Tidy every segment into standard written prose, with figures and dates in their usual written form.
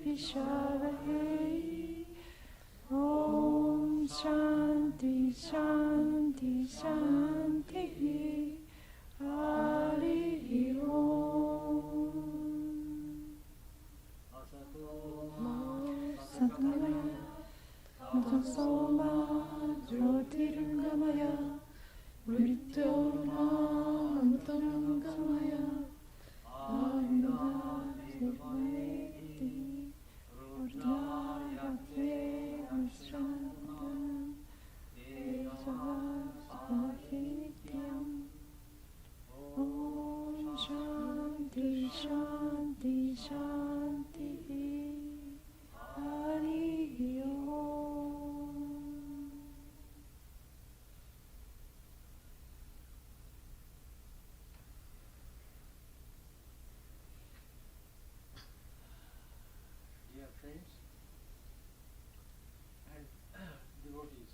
Vishalahe. Om Shanti Shanti Shanti. Hari Om. Satnamaya Soma Jyotirgamaya Mrityomantangamaya Ayudhasivayeti Urdhayate Vishrantam Esavasvatityam. Om Shanti Shanti Shanti. Hari Om. Dear friends and devotees,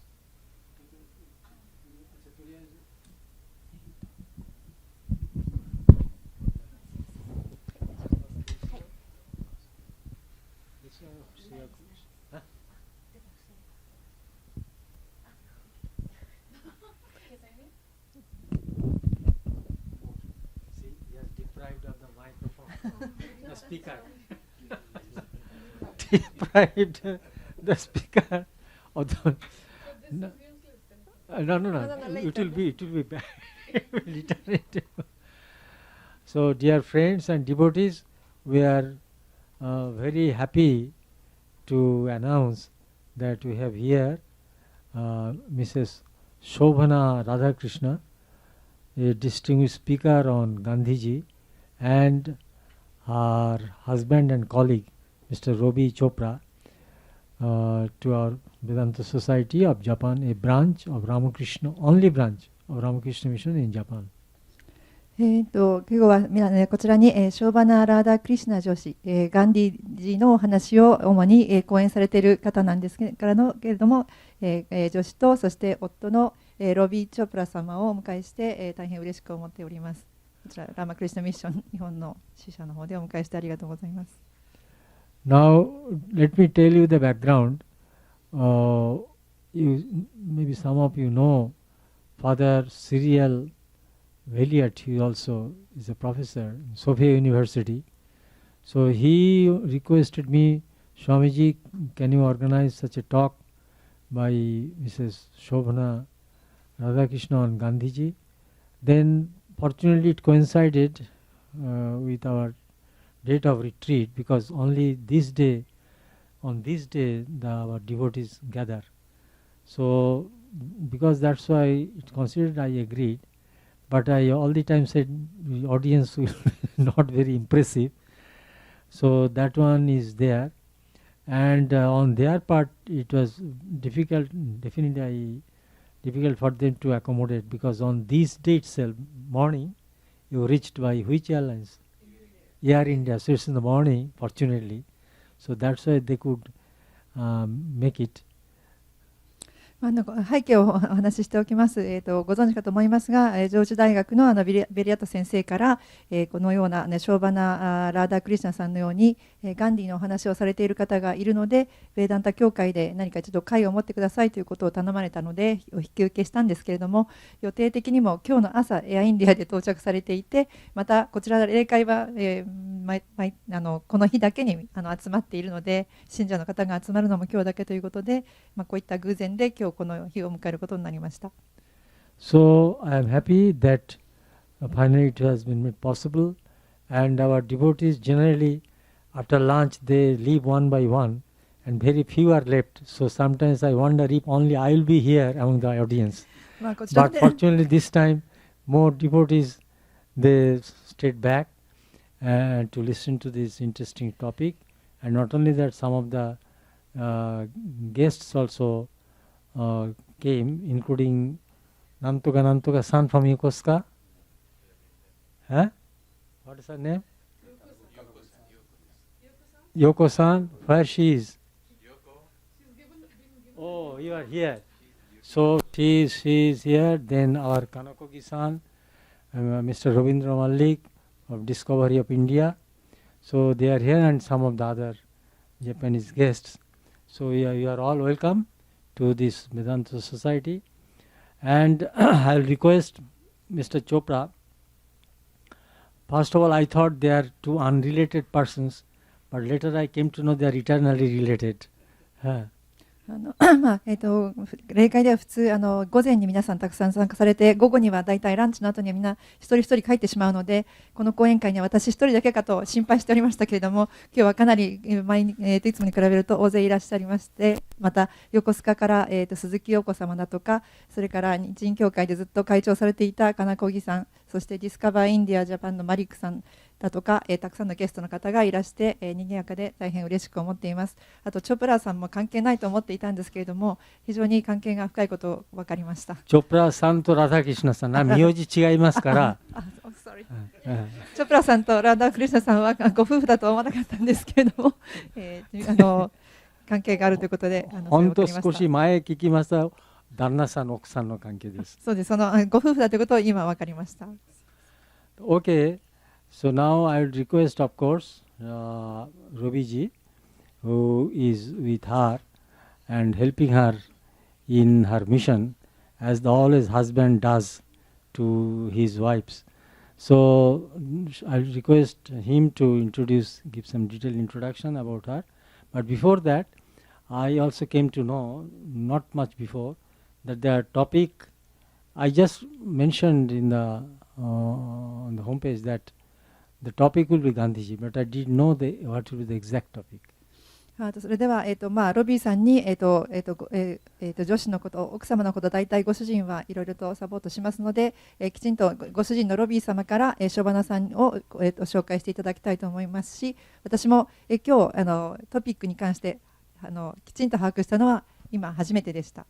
see, he has deprived of the microphone, the speaker. Deprived the speaker of the. No, no. It will be bad. Return it. So, dear friends and devotees, we are very happy to announce that we have here Mrs. Shobhana Radhakrishna, a distinguished speaker on Gandhiji, and her husband and colleague, Mr. Robi Chopra, to our Vedanta Society of Japan, a branch of Ramakrishna, only branch of Ramakrishna Mission in Japan. 今日はこちらに、ショーバナ・ラーダ・クリシュナ女子、ガンディジのお話を主に、講演されている方なんですけれども、女子とそして夫の、ロビー・チョプラ様をお迎えして、大変嬉しく思っております。こちらラマクリシュナミッション日本の支社の方でお迎えしてありがとうございます。Now, let me tell you the background. Maybe some of you know Father Cyril Veliot. He also is a professor in Sophia University. So he requested me, Swamiji, can you organize such a talk by Mrs. Shobhana Radhakrishna on Gandhiji? Then fortunately it coincided with our date of retreat, because only on this day our devotees gather. So because that's why it's considered, I agreed. But I all the time said the audience will not very impressive. So that one is there. And on their part it was difficult for them to accommodate, because on this day itself, morning, you reached by which airlines? Air India. So it's in the morning, fortunately. So that's why they could make it. 背景をお話ししておきます。ご存知かと思いますが、上智大学のベリアット先生から、このような、ショーバナ・ラーダー・クリシュナさんのように、ガンディのお話をされている方がいるので、ベーダンタ教会で何かちょっと会を持ってくださいということを頼まれたので、お引き受けしたんですけれども、予定的にも今日の朝、エアインディアで到着されていて、またこちらの例会は、この日だけに集まっているので、信者の方が集まるのも今日だけということで、こういった偶然で今日この日を迎えることになりました。So I am happy that finally it has been made possible, and our devotees generally after lunch they leave one by one, and very few are left. So sometimes I wonder if only I will be here among the audience. But fortunately this time more devotees they stayed back to listen to this interesting topic, and not only that, some of the guests also came, including Nantoga san from Yokosuka. Huh? What is her name? Yoko-san. Where she is? Oh, you are here. So she is here. Then our Kanakogi-san, Mr. Ravindra Malik of Discovery of India. So they are here, and some of the other Japanese guests. So you are all welcome to this Vedanta Society. And I'll request Mr. Chopra. First of all, I thought they are two unrelated persons, but later I came to know they are eternally related. Huh. 例会では普通午前に皆さんたくさん参加されて、午後にはだいたいランチの後にはみんな一人一人帰ってしまうので、この講演会には私一人だけかと心配しておりましたけれども、今日はかなりいつもに比べると大勢いらっしゃいまして、また横須賀から、鈴木陽子様だとか、それから日印協会でずっと会長されていた金子木さん、そしてディスカバーインディアジャパンのマリックさんだとか、たくさんのゲストの方がいらして、賑やかで大変嬉しく思っています。あとチョプラーさんも関係ないと思っていたんですけれども、非常に関係が深いこと分かりました。チョプラーさんとラダキシュナさんは名字違いますから。チョプラーさんとラダクリシュナさんはご夫婦だとは思わなかったんですけれども、関係があるということで、本当少し前聞きました。旦那さん奥さんの関係です。そうです。そのご夫婦だということを今分かりました。Okay. So now I would request, of course, Robiji, who is with her and helping her in her mission, as always husband does to his wives. So I request him to give some detailed introduction about her. But before that, I also came to know, not much before, that the topic I just mentioned in the on the homepage that the topic will be Gandhiji, but I didn't know what will be the exact topic. それでは、ロビーさんに、女子のこと、奥様のこと、大体ご主人はいろいろとサポートしますので、きちんとご主人のロビー様から、ショバナさんを、紹介していただきたいと思いますし、私も、今日トピックに関してきちんと把握したのは今初めてでした。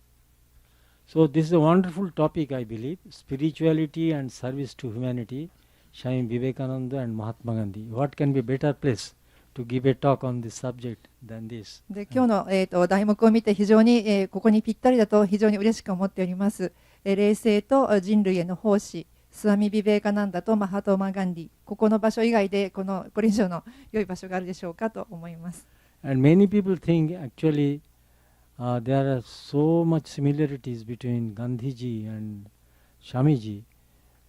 So this is a wonderful topic, I believe, spirituality and service to humanity. Swami Vivekananda and Mahatma Gandhi. What can be a better place to give a talk on this subject than this? で今日の、題目を見て非常に、ここにぴったりだと非常に嬉しく思っております。霊性と人類への奉仕、スワミ・ビベーカナンダとマハトマ・ガンディ。ここの場所以外でこれ以上の良い場所があるでしょうかと思います。And many people think actually there are so much similarities between Gandhiji and Swamiji.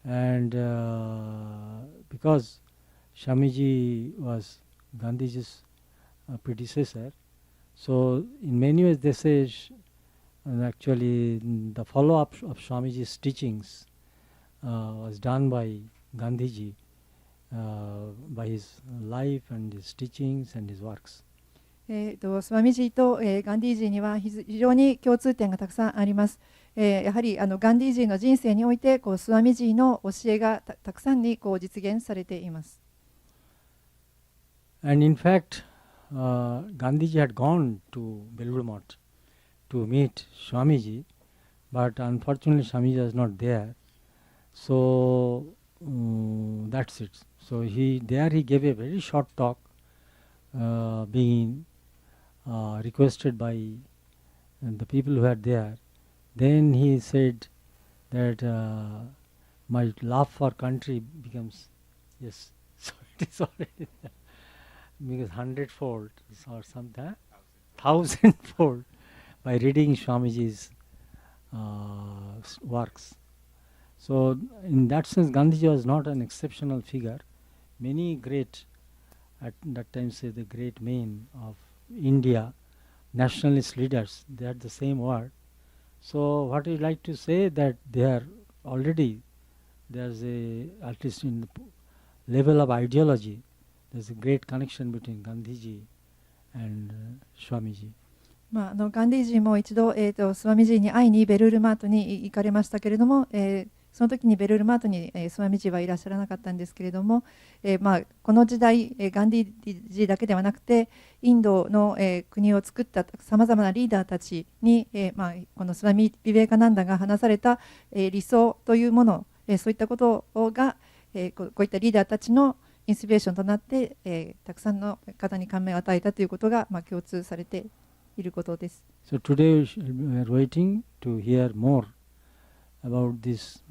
And because Swamiji was Gandhiji's predecessor, so in many ways they say actually the follow-up of Swamiji's teachings was done by Gandhiji by his life and his teachings and his works. スワミジーと、ガンディージーには非常に共通点がたくさんあります。やはりガンディージーの人生においてスワミジーの教えがたくさんに実現されています。And in fact, Gandhiji had gone to Belur to meet Swamiji, but unfortunately Swamiji was not there. So that's it. So he gave a very short talk, being requested by the people who were there. Then he said that my love for country becomes, yes, so it is already because 100-fold or something, 1,000-fold by reading Swamiji's works. So in that sense, Gandhiji was not an exceptional figure. Many great, at that time say the great men of India, nationalist leaders, they had the same word. So what I like to say that they are already, there's a, at least in the level of ideology, there's a great connection between Gandhiji and Swamiji. ガンディージーも一度、スワミジーに会いにベルールマートに行かれましたけれども、その時にベルールマートに、スワミジーはいらっしゃらなかったんですけれども、この時代、ガンディージーだけではなくてインドの、国を作ったさまざまなリーダーたちに、このスワミ・ビベーカナンダが話された、理想というもの、そういったことが、こういったリーダーたちのインスピレーションとなって、たくさんの方に感銘を与えたということが、共通されていることです。So today we are waiting to hear more about these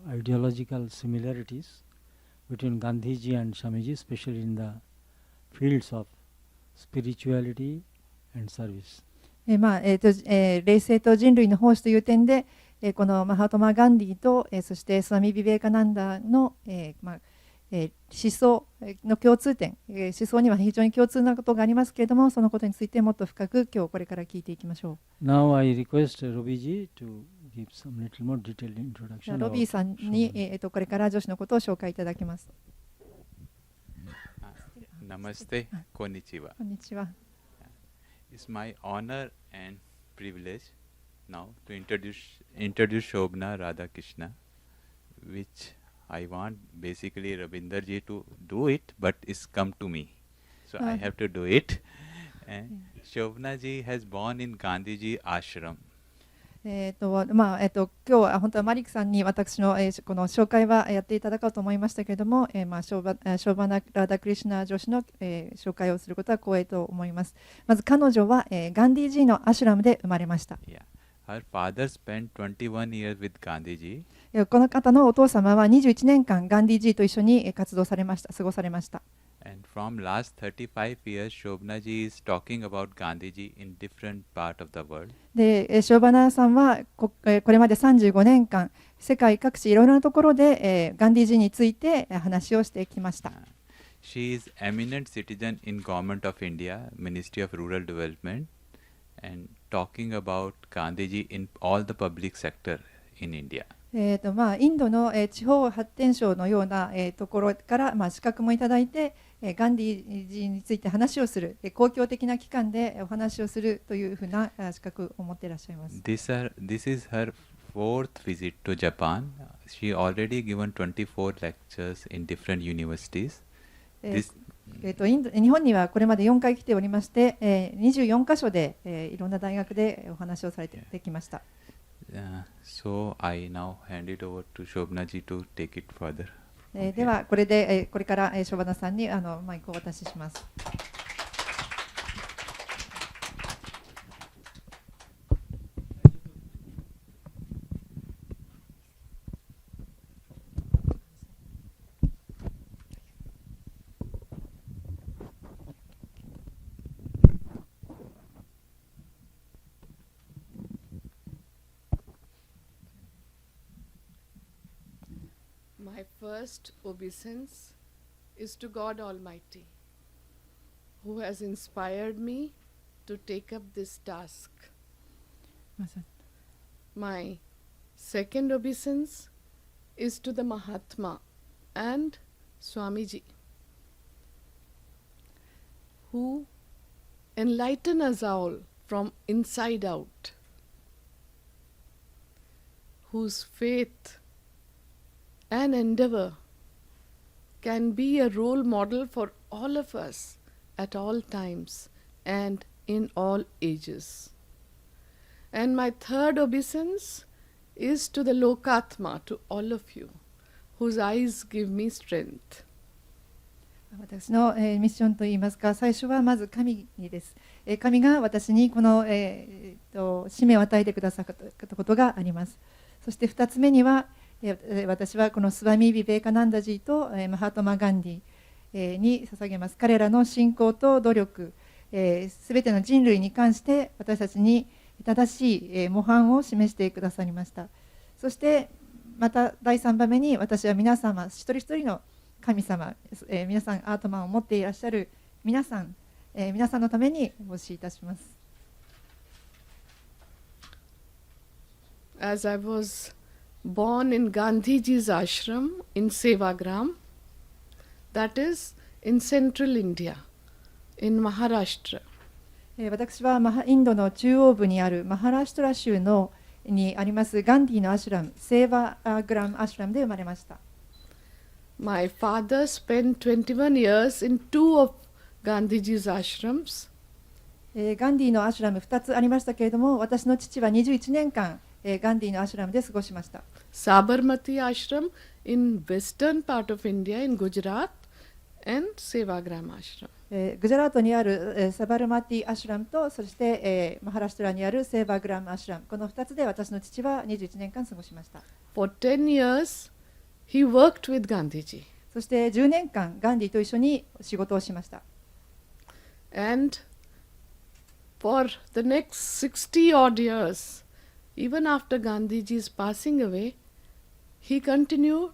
ideological similarities between Gandhiji and Swamiji, especially in the fields of spirituality and service. 霊性と人類の奉仕という点で、このマハトマ・ガンディと、そしてスワミ・ビベーカナンダの、思想の共通点、思想には非常に共通なことがありますけれども、そのことについてもっと深く今日これから聞いていきましょう。Now I request Robiji to give some little more detailed introduction. ロビーさんに、これから女子のことを紹介いただきます。Namaste, konnichiwa. こんにちは。It's my honor and privilege now to introduce Shobna Radhakrishna, which I want basically Rabinderji to do it, but it's come to me, so I have to do it. And Shobna ji has born in Gandhiji ashram. 今日は本当はマリックさんに私の、この紹介はやっていただこうと思いましたけれども、ショーバナ・ラダ・クリシュナ女子の、紹介をすることは光栄と思います。まず彼女は、ガンディージーのアシュラムで生まれました。Her father spent 21 years with Gandhiji. この方のお父様は21年間ガンディージーと一緒に活動されました、過ごされました。And from last 35 years, Shobna ji is talking about Gandhiji in different part of the world. で、ショーバナさんはこれまで35年間、世界各地いろいろなところで、ガンディージーについて話をしてきました。She is eminent citizen in Government of India, Ministry of Rural Development, and talking about Gandhiji in all the public sector in India. インドの、地方発展省のような、ところから、資格もいただいて、ガンディージーについて話をする、公共的な機関でお話をするというふうな資格を持っていらっしゃいます。This is her fourth visit to Japan. She already given 24 lectures in different universities. 日本にはこれまで4回来ておりまして、24カ所で、いろんな大学でお話をされてきました。So I now hand it over to Shobna ji to take it further. ではこれで、これからショバナさんにマイクをお渡しします。My first obeisance is to God Almighty, who has inspired me to take up this task. My second obeisance is to the Mahatma and Swamiji, who enlighten us all from inside out, whose faith and endeavor can be a role model for all of us at all times and in all ages. And my third obeisance is to the Lokatma, to all of you, whose eyes give me strength. 私の、ミッションといいますか、最初はまず神にです。神が私にこの、使命を与えてくださったことがあります。そして2つ目には、私はこのスワミ・ビベーカナンダジーとマハトマ・ガンディに捧げます。彼らの信仰と努力、すべての人類に関して私たちに正しい模範を示してくださりました。そしてまた第3番目に、私は皆様一人一人の神様、皆さんアートマンを持っていらっしゃる皆さんのために奉仕いたします。As I was born in Gandhiji's ashram in Sevagram, that is in central India, in Maharashtra. 私はインドの中央部にあるマハラシュトラ州にありますガンディのアシュラム、セーバーグラムアシュラムで生まれました。My father spent 21 years in two of Gandhiji's ashrams. ガンディのアシュラム2つありましたけれども、私の父は21年間ガンディのアシュラムで過ごしました。Sabarmati ashram in western part of India in Gujarat and Sevagram ashram. グジャラートにあるサバルマティアシュラムと、そして、マハラシュトラにあるセーバーグラムアシュラム、この2つで私の父は21年間過ごしました。For 10 years he worked with Gandhiji. そして10年間ガンディと一緒に仕事をしました。And for the next 60 odd years, even after Gandhiji's passing away, he continued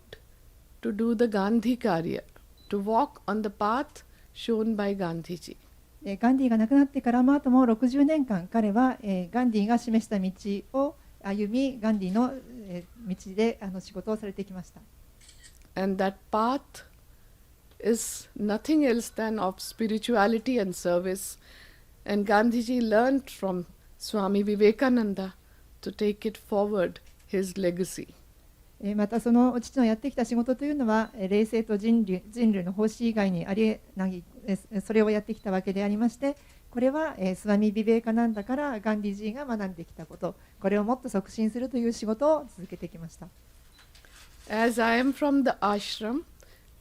to do the Gandhi Karya, to walk on the path shown by Gandhiji. ガンディが亡くなってからもあとも60年間彼はガンディが示した道を歩み、ガンディの道で仕事をされてきました。And that path is nothing else than of spirituality and service. And Gandhiji learned from Swami Vivekananda to take it forward, his legacy. またその父のやってきた仕事というのは霊性と人類の奉仕以外にありえないそれをやってきたわけでありまして、これはスワミ・ビベーカナンダからガンディジーが学んできたこと、これをもっと促進するという仕事を続けてきました。As I am from the ashram,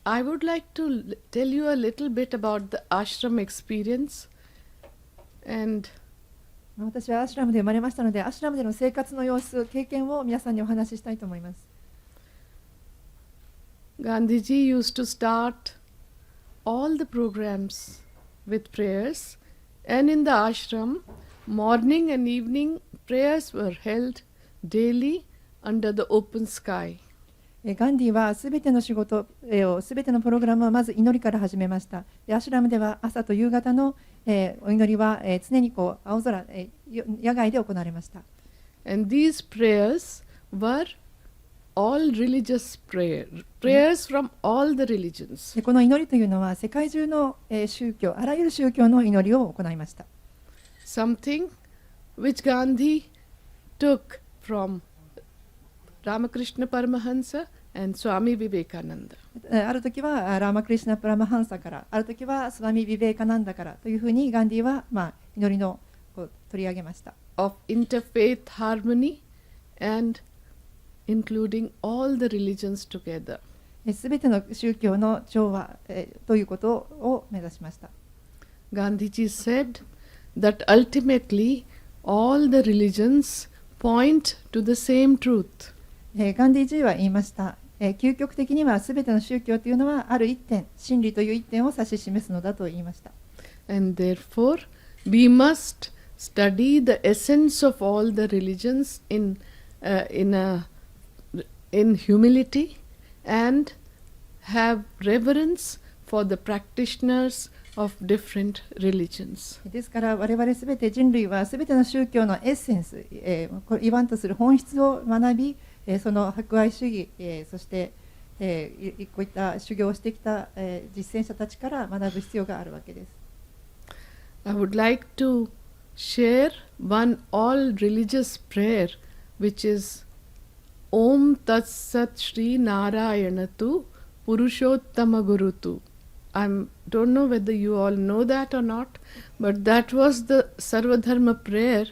I would like to tell you a little bit about the ashram experience. And 私はアシュラムで生まれましたので、アシュラムでの生活の様子、経験を皆さんにお話ししたいと思います。Gandhiji used to start all the programs with prayers, and in the ashram, morning and evening prayers were held daily under the open sky. ガンディはすべての仕事を、すべてのプログラムをまず祈りから始めました。アシュラムでは朝と夕方のお祈りは常に青空、野外で行われました。And these prayers were all religious prayers from all the religions. この祈りというのは世界中の宗教、あらゆる宗教の祈りを行いました。Something which Gandhi took from Ramakrishna Paramahansa and Swami Vivekananda. ある時はラーマクリシュナ・プラマハンサから、ある時はスワミ・ビベーカナンダからというふうにガンディは祈りの取り上げました。Of interfaith harmony and including all the religions together. すべての宗教の調和ということを目指しました。Gandhiji said that ultimately all the religions point to the same truth. ガンディジーは言いました。究極的にはすべての宗教というのはある一点、真理という一点を指し示すのだと言いました。And therefore we must study the essence of all the religions in humility and have reverence for the practitioners of different religions. ですから我々すべて人類はすべての宗教のエッセンス、言わんとする本質を学び、その博愛主義、そして、こういった修行をしてきた、実践者たちから学ぶ必要があるわけです。I would like to share one all religious prayer which is Om Tat Sat Shri Narayanatu Purushottama Gurutu. I don't know whether you all know that or not, but that was the Sarvadharma prayer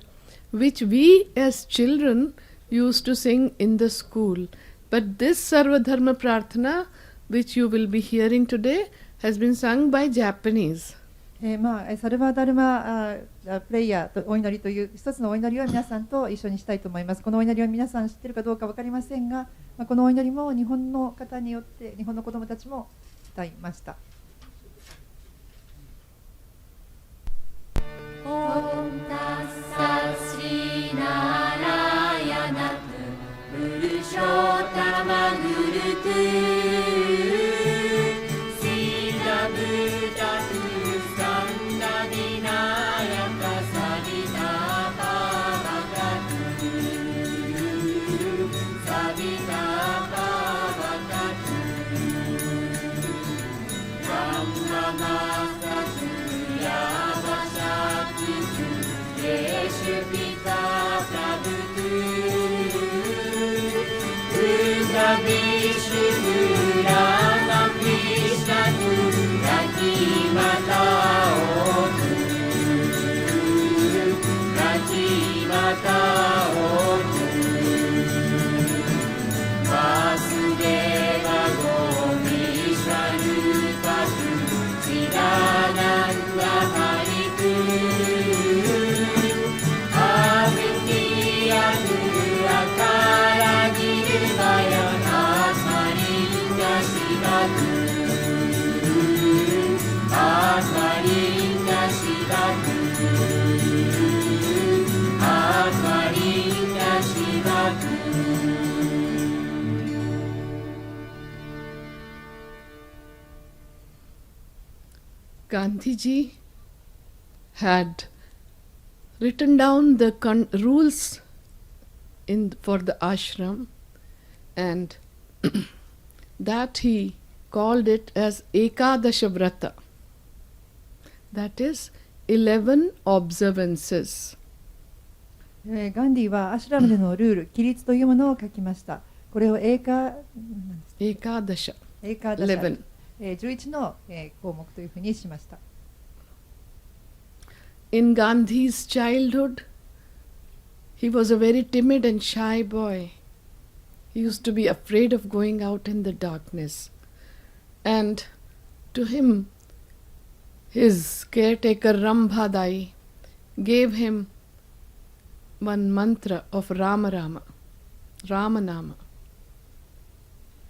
which we as children used to sing in the school. But this Sarvadharma Prarthana which you will be hearing today has been sung by Japanese. サルバダルマプレイヤーとお祈りという一つのお祈りを皆さんと一緒にしたいと思います。このお祈りを皆さん知っているかどうか分かりませんが、このお祈りも日本の方によって日本の子どもたちも歌いました。Om Tassat Sri Narayana Purushottama Gurutu Sita Buddha Skanda Vinayaka Savita Pavakatu Savita Pavakatu Gandhiji had written down the rules for the ashram, and that he called it as Ekadasha Vrata. That is 11 observances. ガンディはアシュラムでのルール、規律というものを書きました。これをエーカダシャ、11の項目というふうにしました。In Gandhi's childhood, he was a very timid and shy boy. He used to be afraid of going out in the darkness. And to him, his caretaker Rambhadai gave him one mantra of Ramanama.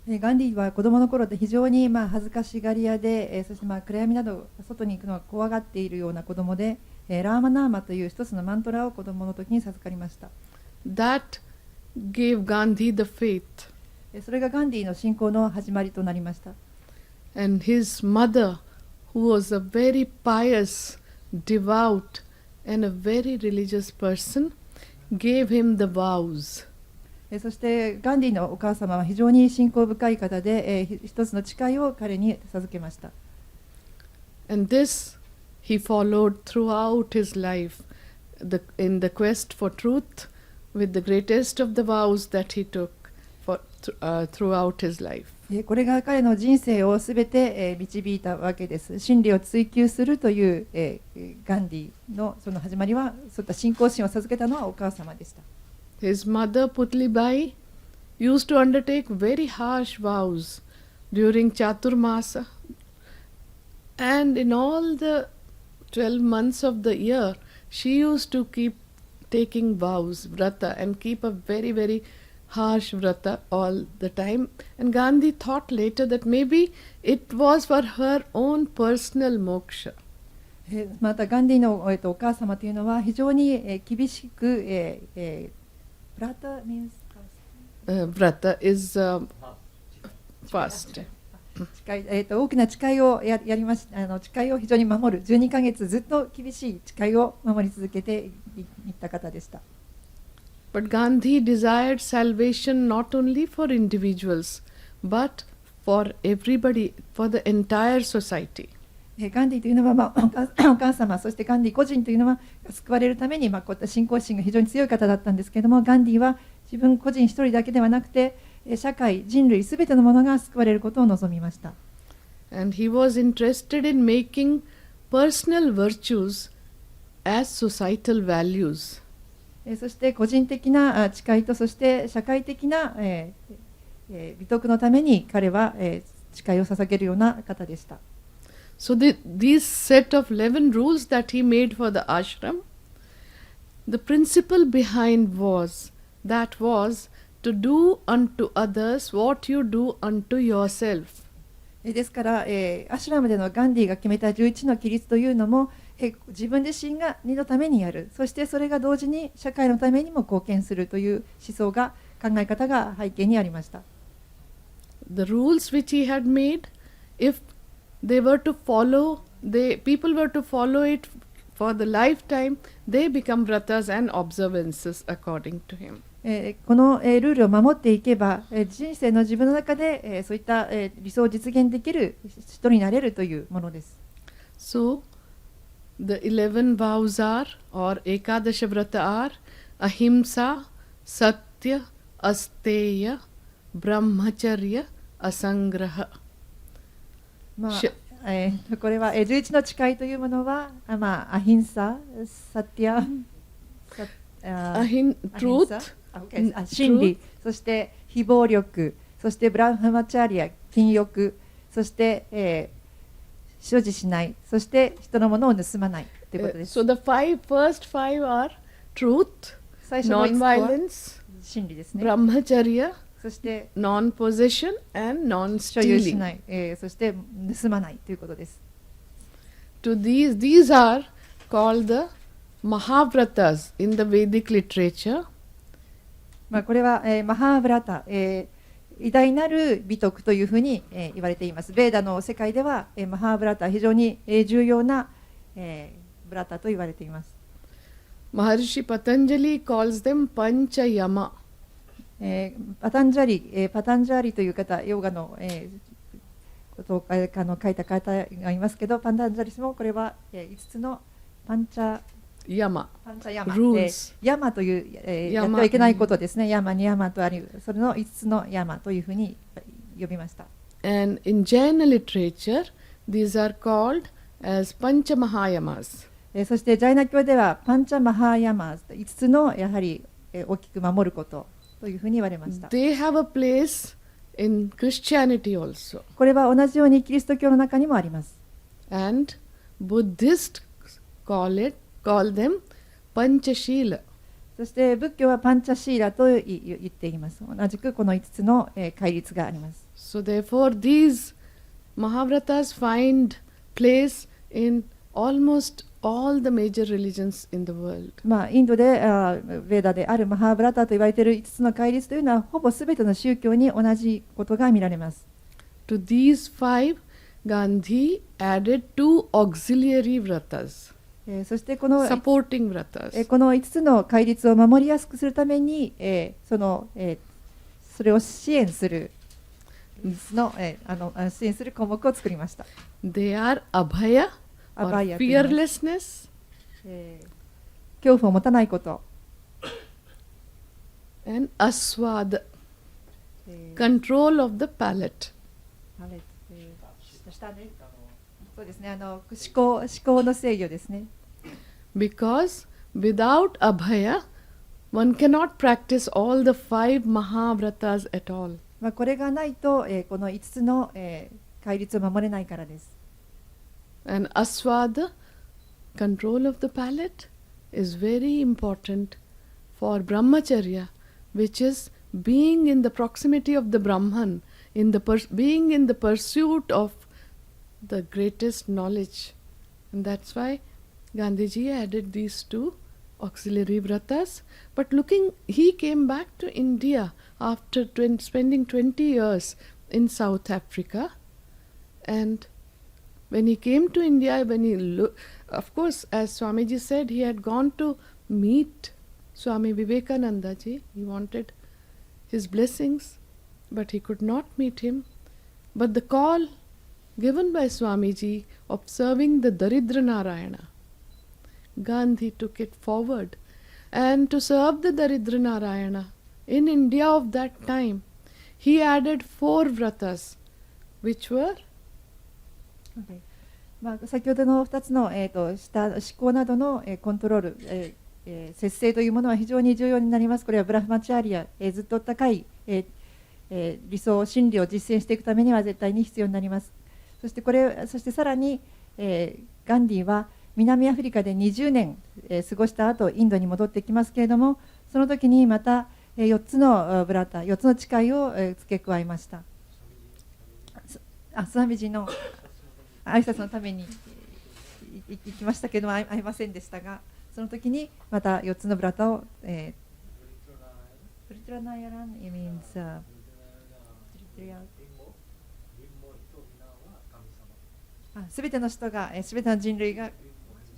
ガンディは子供の頃で非常に恥ずかしがり屋で、そして暗闇など外に行くのは怖がっているような子供で、ラーマナーマという一つのマントラを子供の時に授かりました。That gave Gandhi the faith. それがガンディの信仰の始まりとなりました。And his mother, who was a very pious, devout, and a very religious person, gave him the vows. そしてガンディのお母様は非常に信仰深い方で、一つの誓いを彼に授けました。And this he followed throughout his life, in the quest for truth, with the greatest of the vows that he took throughout his life. これが彼の人生をすべて導いたわけです。真理を追求するというガンディのその始まりは、そういった信仰心を授けたのはお母様でした。His mother Putlibai used to undertake very harsh vows during Chaturmasa, and in all the 12 months of the year, she used to keep taking vows, vrata, and keep a very, very harsh vrata all the time. And Gandhi thought later that maybe it was for her own personal moksha. またガンディのお母様というのは非常に厳しく、Vrata means Vrata is fast. 大きな誓いをやりまし誓いを非常に守る12ヶ月ずっと厳しい誓いを守り続けていった方でした。But Gandhi desired salvation not only for individuals, but for everybody, for the entire society. ガンディというのは、お母様、そしてガンディ個人というのは救われるために、こういった信仰心が非常に強い方だったんですけれども、ガンディは自分個人一人だけではなくて、社会、人類すべてのものが救われることを望みました。And he was interested in making personal virtues as societal values. そして個人的な誓いと、そして社会的な美徳のために彼は誓いを捧げるような方でした。So these set of 11 rules that he made for the ashram, the principle behind was to do unto others what you do unto yourself. ですから、アシュラムでのガンディが決めた11の規律というのも、自分自身が身のためにやる、そしてそれが同時に社会のためにも貢献するという思想が、考え方が背景にありました。The rules which he had made, if they were to follow, people were to follow it for the lifetime, they become vratas and observances according to him. このルールを守っていけば、人生の自分の中でそういった理想を実現できる人になれるというものです。So, the 11 vows are, or Ekadasha Vrata are, Ahimsa, Satya, Asteya, Brahmacharya, Asangraha. これは11の誓いというものは、アヒンサ、サティア、truth, 真理、そして非暴力、そしてブラハマチャリア、禁欲、そして、所持しない、そして人のものを盗まないということです。So the first five are truth, non-violence, 真理ですね。Brahmacharya, そしてnon-possession and 所有し non-stealing. ない、そして盗まないということです。To these are called the Mahavratas in the Vedic literature. これは、マハーブラタ、偉大なる美徳というふうに、言われています。ベーダの世界では、マハーブラタは非常に、重要な、ブラタと言われています。Maharishi Patanjali calls them Pancha Yama. パタンジャリという方、ヨガの、ことを書いた方がいますけど、パタンジャリスもこれは、5つのパンチャ Yama. ヤマ、 Rules. ヤマという、やっヤマてはいけないことですね。ヤマにヤマとあり、それの5つのヤマというふうに呼びました。And in Jaina literature, these are called as Pancha Mahayamas. そしてジャイナ教ではパンチャマハーヤマ5つのやはり、大きく守ることというふうに言われました。 They have a place in Christianity also. これは同じようにキリスト教の中にもあります。 And Buddhists call them Panchashila. そして仏教はパンチャシーラと言っています。同じくこの5つの戒律があります。 So therefore these Mahavratas find place in almost all the major religions in the world. インドでベーダであるマハーブラタと言われている5つの戒律というのはほぼすべての宗教に同じことが見られます。 To these 5, Gandhi added 2 auxiliary vratas, そしてこの supporting vratas. この5つの戒律を守りやすくするために、それを支援する支援する項目を作りました。 They are Abhaya, or Abhaya と言います。 fearlessness, 恐怖を持たないこと、and Aswad, control of the palate. そうですね、思考の制御ですね。 Because without Abhaya, one cannot practice all the 5 Mahavratas at all. これがないと、この5つの、戒律を守れないからです。 And Aswada, control of the palate, is very important for Brahmacharya, which is being in the proximity of the Brahman, being in the pursuit of the greatest knowledge. And that's why Gandhiji added these 2 auxiliary vratas. But he came back to India after spending 20 years in South Africa. And when he came to India, of course, as Swamiji said, he had gone to meet Swami Vivekananda ji. He wanted his blessings, but he could not meet him. But the call given by Swamiji of serving the Daridra Narayana, Gandhi took it forward. And to serve the Daridra Narayana in India of that time, he added 4 vratas, which were先ほどの2つの、思考などの、コントロール、節制というものは非常に重要になります。これはブラフマチャーリア、ずっと高い、理想、真理を実践していくためには絶対に必要になります。そしてさらに、ガンディは南アフリカで20年、過ごした後インドに戻ってきますけれども、その時にまた、4つのブラタ、4つの誓いを、付け加えました。スワミジの挨拶のために行きましたけど会いませんでしたが、その時にまた4つのブラタを、プリトラナヤラン means すべての人が、すべての人類が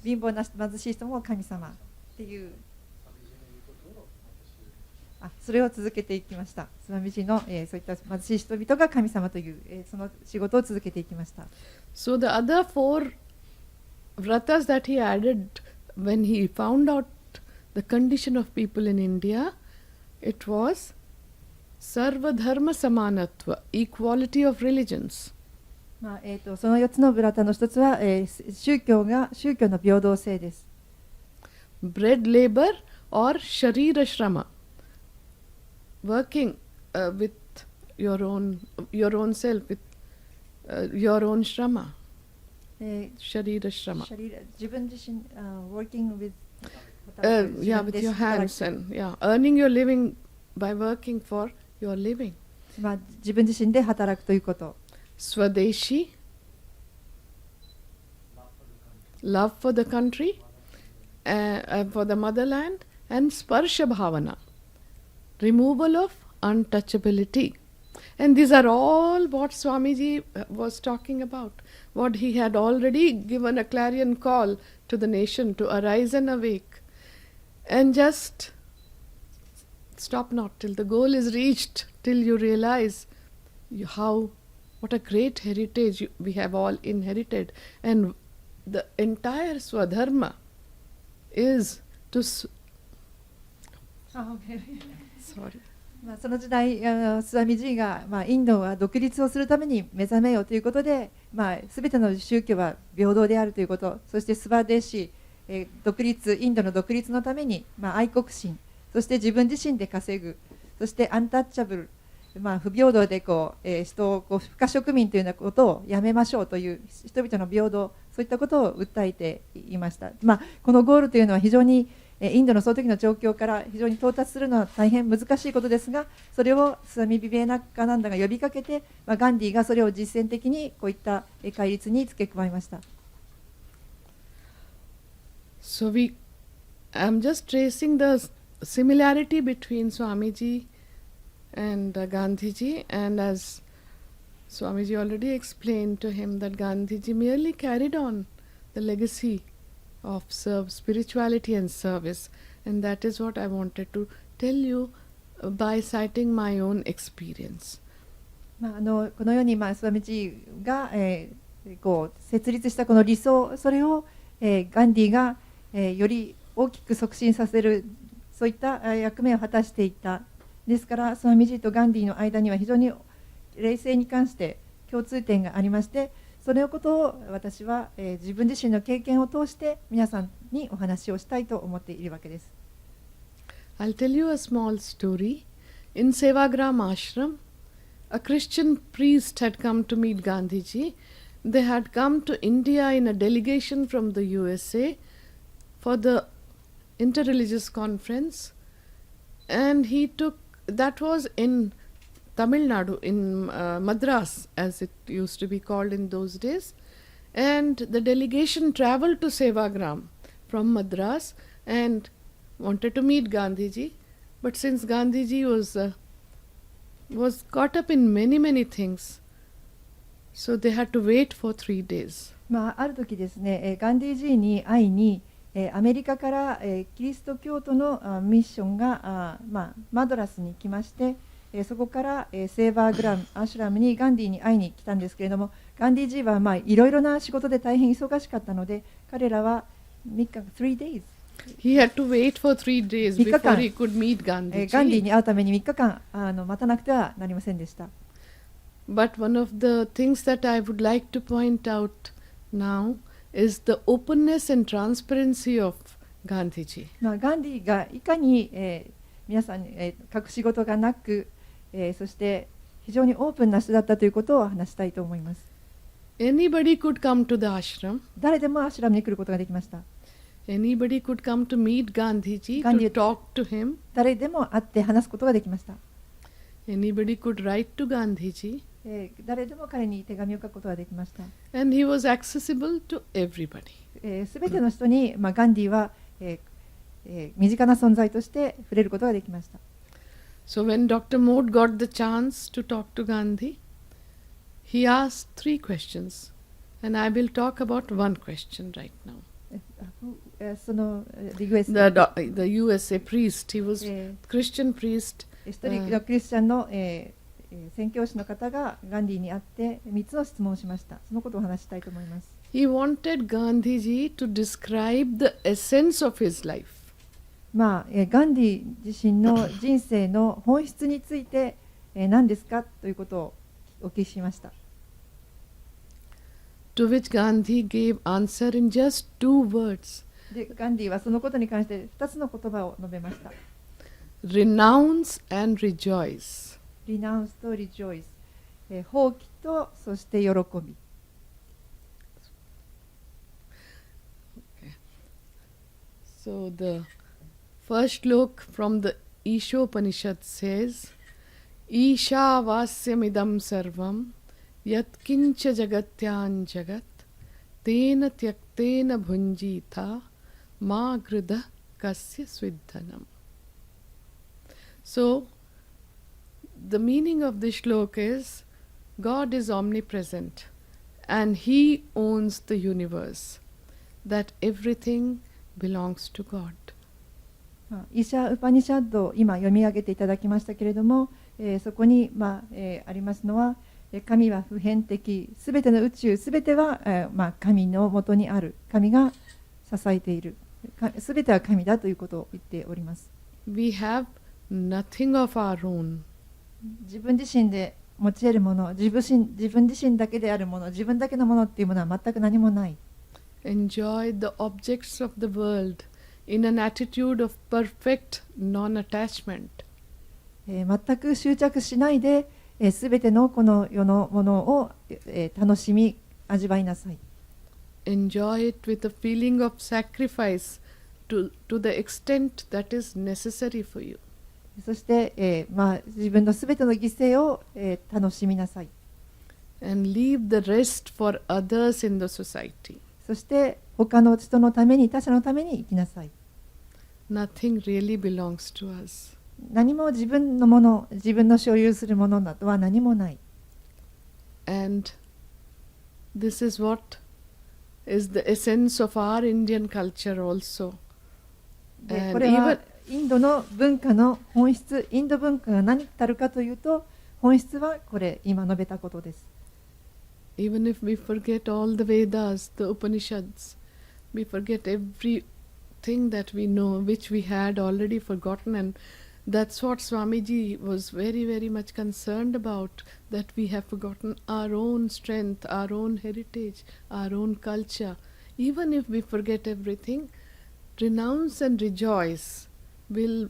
貧乏な貧しい人も神様っていうそれを続けていきました。スワミジの、そういった貧しい人々が神様という、その仕事を続けていきました。So the other 4 vratas that he added when he found out the condition of people in India, it was Sarva Dharma Samanatva, equality of religions. その4つのブラタの一つは、宗教の平等性です。Bread labor or Sharira Shrama, working with your own self, with your own Shrama. Sharira Shrama. 自分自身、working with yeah, with your hands and earning your living by working for your living. 自分自身で働くということ。Swadeshi, love for the country, for the motherland, and Sparsha Bhavana, removal of untouchability. And these are all what Swamiji was talking about, what he had already given a clarion call to the nation to arise and awake. And just stop not till the goal is reached, till you realize what a great heritage we have all inherited. And the entire Swadharma is to sorry. その時代、スワミジーが、インドは独立をするために目覚めようということで、すべての宗教は平等であるということ、そしてスワデシー、独立、インドの独立のために、愛国心、そして自分自身で稼ぐ、そしてアンタッチャブル、不平等で人を不可植民というようなことをやめましょうという人々の平等、そういったことを訴えていました。このゴールというのは非常にインドのその時の状況から非常に到達するのは大変難しいことですが、それをスワミ・ビベーナッカナンダが呼びかけて、ガンディがそれを実践的にこういった戒律に付け加えました。So I'm just tracing the similarity between Swamiji and Gandhiji, and as Swamiji already explained to him that Gandhiji merely carried on the legacy of spirituality and service, and that is what I wanted to tell you by citing my own experience. このように、スワミジーが、設立したこの理想、それを、ガンディが、より大きく促進させる、そういった役目を果たしていった。ですからスワミジーとガンディの間には非常に霊性に関して共通点がありまして、そのことを私は、自分自身の経験を通して皆さんにお話をしたいと思っているわけです。I'll tell you a small story. In Sevagram Ashram, a Christian priest had come to meet Gandhiji. They had come to India in a delegation from the USA for the interreligious conference, and that was in Tamil Nadu, in Madras, as it used to be called in those days. And the delegation travelled to Sevagram from Madras and wanted to meet Gandhiji. But since Gandhiji was caught up in many things, so they had to wait for 3 days. ある時ですね、ガンディジーに会いに、アメリカから、キリスト教徒のミッションがマドラスに来まして、そこから、セーバーグラムアシュラムにガンディに会いに来たんですけれども、ガンディジーはいろいろな仕事で大変忙しかったので、彼らは3日3 days He had to wait for 3 days before he could meet ガンディ Gandhiji. に会うために3日間待たなくてはなりませんでした。But one of the things that I would like to point out now is the openness and transparency of Gandhiji. ガンディがいかに、皆さんに、隠し事がなく、そして非常にオープンな人だったということを話したいと思います。Anybody could come to the ashram. 誰でもアシュラムに来ることができました。Anybody could come to meet Gandhiji, Gandhi- to talk to him. 誰でも会って話すことができました。Anybody could write to Gandhiji. 誰でも彼に手紙を書くことができました。And he was accessible to everybody. すべての人に、ガンディは、身近な存在として触れることができました。So when Dr. Mode got the chance to talk to Gandhi, he asked 3 questions. And I will talk about one question right now. その US The USA priest, he was Christian priest. 一人のクリスチャンの、宣教師の方がガンディに会って3つの質問をしました。そのことをお話ししたいと思います。He wanted Gandhiji to describe the essence of his life. ガンディ自身の人生の本質について、何ですかということをお聞きしました。To which Gandhi gave answer in just 2 words. でガンディはそのことに関して2つの言葉を述べました。Renounce and rejoice. リナウンスとリジョイス、放棄とそして喜び。So the first look from the Ishopanishad says, Isha vasyamidam sarvam yat kincha jagatyan jagat tena tyaktena bhunjita ma grida kasya svidhanam. So the meaning of this shloka is God is omnipresent and He owns the universe, that everything belongs to God. イシャ・ウパニシャッドを今読み上げていただきましたけれども、そこに、ありますのは、神は普遍的、すべての宇宙、すべては、神のもとにある、神が支えている、すべては神だということを言っております。We have nothing of our own. 自分自身で持ち得るもの、自分自身だけであるもの、自分だけのものっていうものは全く何もない。Enjoy the objects of the world in an attitude of perfect non-attachment. 全く執着しないで、すべてのこの世のものを、楽しみ味わいなさい。Enjoy it with a feeling of sacrifice to the extent that is necessary for you. そして、自分のすべての犠牲を、楽しみなさい。And leave the rest for others in the society. そして他の人のために、他者のために生きなさい。Nothing really belongs to us. 何も自分のもの、自分の所有するものなどは何もない。And this is what is the essence of our Indian culture also. で And これは even インドの文化の本質、インド文化が何たるかというと、本質はこれ、今述べたことです。even if we forget all the Vedas, the Upanishads, we forget everything that we know, which we had already forgotten, and that's what Swamiji was very, very much concerned about, that we have forgotten our own strength, our own heritage, our own culture. Even if we forget everything, renounce and rejoice will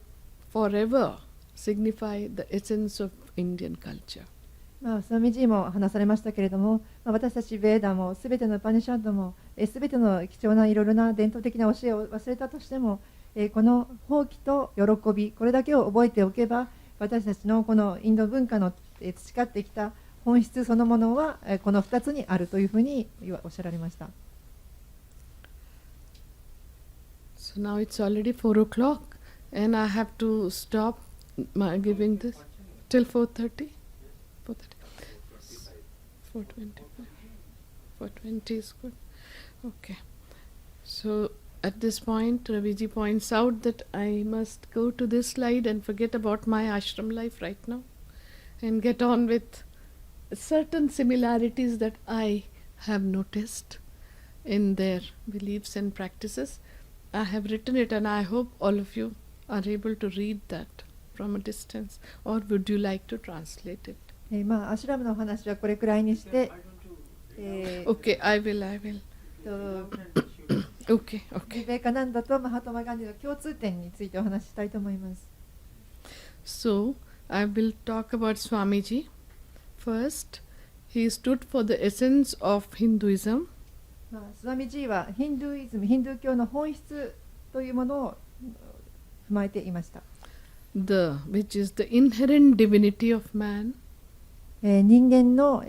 forever signify the essence of Indian culture. スワミジーも話されましたけれども、私たちベーダもすべてのパニシャッドもすべての貴重ないろいろな伝統的な教えを忘れたとしても、この放棄と喜び、これだけを覚えておけば、私たちのこのインド文化の培ってきた本質そのものはこの2つにあるというふうにおっしゃられました。So now it's already 4 o'clock and I have to stop my giving this till 4:30. 4:25. 4:20 is good. Okay. So at this point, Raviji points out that I must go to this slide and forget about my ashram life right now and get on with certain similarities that I have noticed in their beliefs and practices. I have written it and I hope all of you are able to read that from a distance, or would you like to translate it? アシュラムの話はこれくらいにして、Okay, I will. Okay. ビベカナンダとマハトマガンディの共通点についてお話ししたいと思います。So, I will talk about Swamiji. First, he stood for the essence of Hinduism. スワミジーはヒンドゥイズム、ヒンドゥー教の本質というものを踏まえていました。which is the inherent divinity of man. 人間の、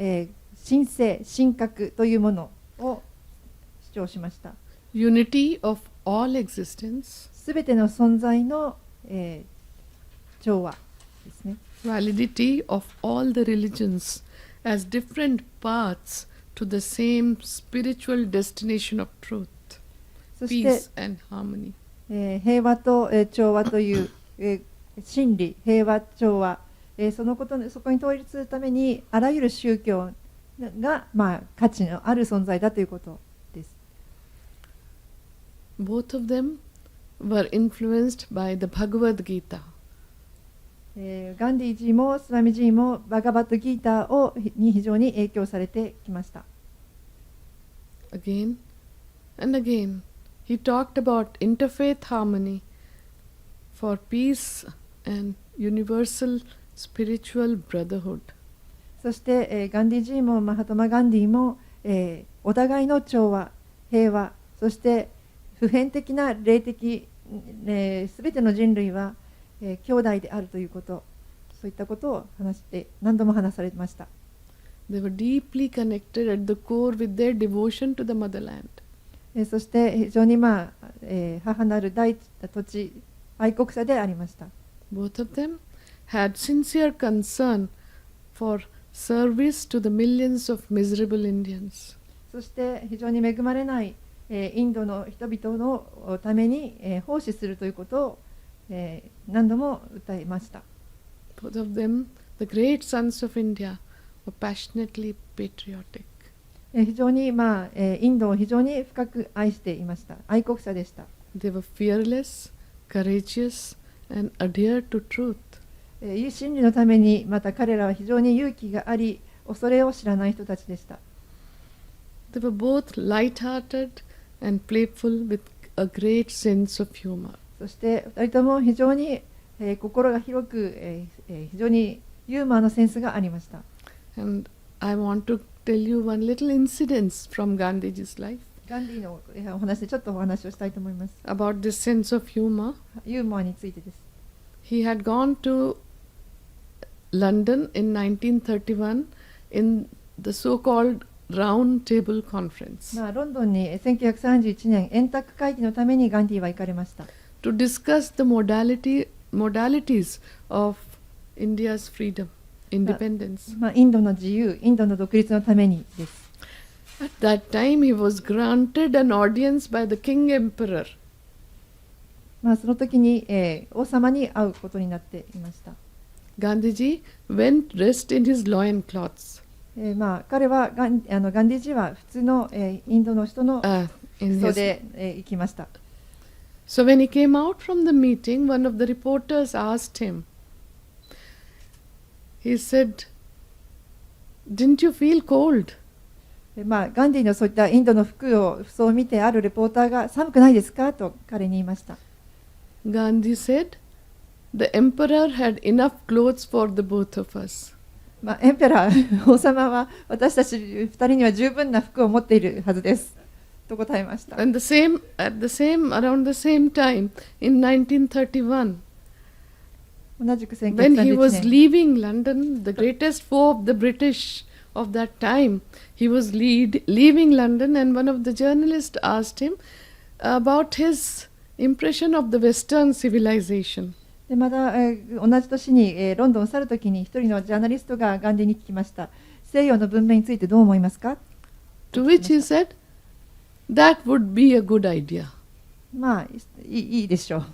神性、神格というものを主張しました。Unity of all existence. すべての存在の、調和ですね。Validity of all the religions as different paths to the same spiritual destination of truth, そして、 peace and harmony. 平和と、調和という、真理、平和、調和、そこに統一するためにあらゆる宗教が、価値のある存在だということです。Both of them were influenced by the Bhagavad Gita. ガンディージーもスワミジーもバガバットギーターに非常に影響されてきました。Again and again, he talked about interfaith harmony for peace and universal spiritual brotherhood. そして、ガンディージーもマハトマガンディーも、お互いの調和、平和、そして普遍的な霊的、すべての人類は、兄弟であるということ、そういったことを何度も話されました。They were deeply connected at the core with their devotion to the motherland. そして非常に、母なる大地、土地、愛国者でありました。Both of them had sincere concern for service to the millions of miserable Indians. そして非常に恵まれない、インドの人々のために、奉仕するということを、何度も訴えました。Both of them, the great sons of India, were passionately patriotic. 非常に、インドを非常に深く愛していました。愛国者でした。They were fearless, courageous, and adhered to truth. 真理のために、また彼らは非常に勇気があり、恐れを知らない人たちでした。They were both light-hearted and playful with a great sense of humor. そして2人とも非常に、心が広く、非常にユーモアのセンスがありました。And I want to tell you one little incident from Gandhiji's life ガンディのお話でちょっとお話をしたいと思います。 about this sense of humor. ユーモアについてです。He had gone to London in 1931 in the so-called Round Table Conference ロンドンに1931年円卓会議のためにガンディは行かれました。 to discuss the modalities of India's freedom, independence. インドの自由、インドの独立のためにです。 At that time he was granted an audience by the King Emperor. その時に、王様に会うことになっていました。 Gandhiji went dressed in his loin cloths. 彼はガンディジは普通の、インドの人の In 服装 his で、行きました。 So when he came out from the meeting, one of the reporters asked him, he said, "Didn't you feel cold?" ガンディのそういったインドの服装を見てあるレポーターが寒くないですかと彼に言いました。 Gandhi said, "The emperor had enough clothes for the both of us." エンペラー王様は私たち2人には十分な服を持っているはずですと答えました。 And around the same time, in 1931, 同じく when he 1931 was 年 leaving London, the greatest foe of the British of that time, he was leaving London, and one of the journalists asked him about his impression of the Western civilization. でまた、同じ年に、ロンドンを去るときに一人のジャーナリストがガンディに聞きました。西洋の文明についてどう思いますか To which he said, "That would be a good idea." いいでしょう。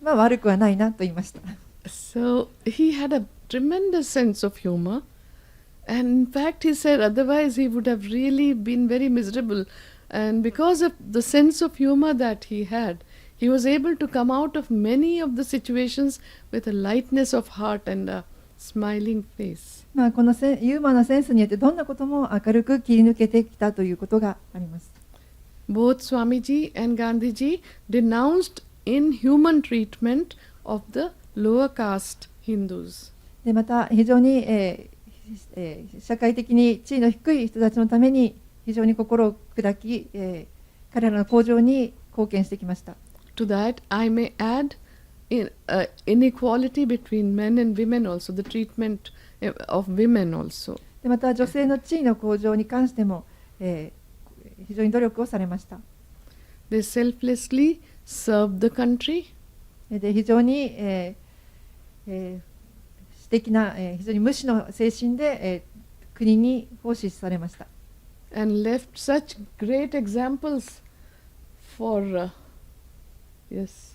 悪くはないなと言いました。 So he had a tremendous sense of humor, and in fact he said otherwise he would have really been very miserable, and because of the sense of humor that he had, he was able to come out of many of the situations with a lightness of heart and a smiling face. このユーモアなセンスによってどんなことも明るく切り抜けてきたということがあります。 Both Swamiji and Gandhiji denounced inhuman treatment of the lower caste Hindus. でまた非常に、社会的に地位の低い人たちのために非常に心を砕き、彼らの向上に貢献してきました。 To that, I may add inequality between men and women also, the treatment of women also. でまた女性の地位の向上に関しても、非常に努力をされました。 They selflessly served the country. で非常に、私的な、非常に無私の精神で、国に奉仕されました。 And left such great examples for yes.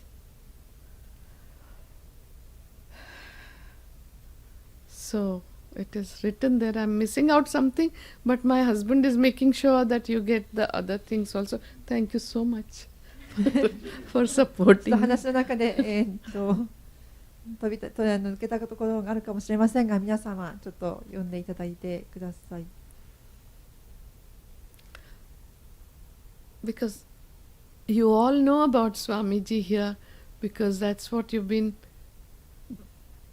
So it is written there. I'm missing out something, but my husband is making sure that you get the other things also. Thank you so much for supporting. 話の中で、抜けたところがあるかもしれませんが、皆様ちょっと読んでいただいてください。Because you all know about Swamiji here, because that's what you've been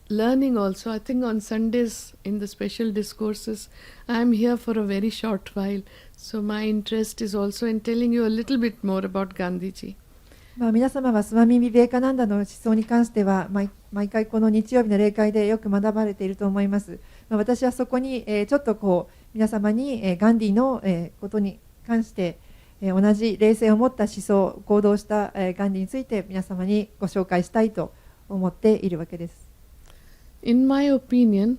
learning also. I think on Sundays in the special discourses, I'm here for a very short while. So my interest is also in telling you a little bit more about Gandhiji. 皆様はスワミ・ビベーカナンダの思想に関しては毎回この日曜日の例会でよく学ばれていると思います。私はそこに、ちょっと皆様に、ガンディの、ことに関して、同じ冷静を持った思想、行動した、ガンディについて皆様にご紹介したいと思っているわけです。In my opinion,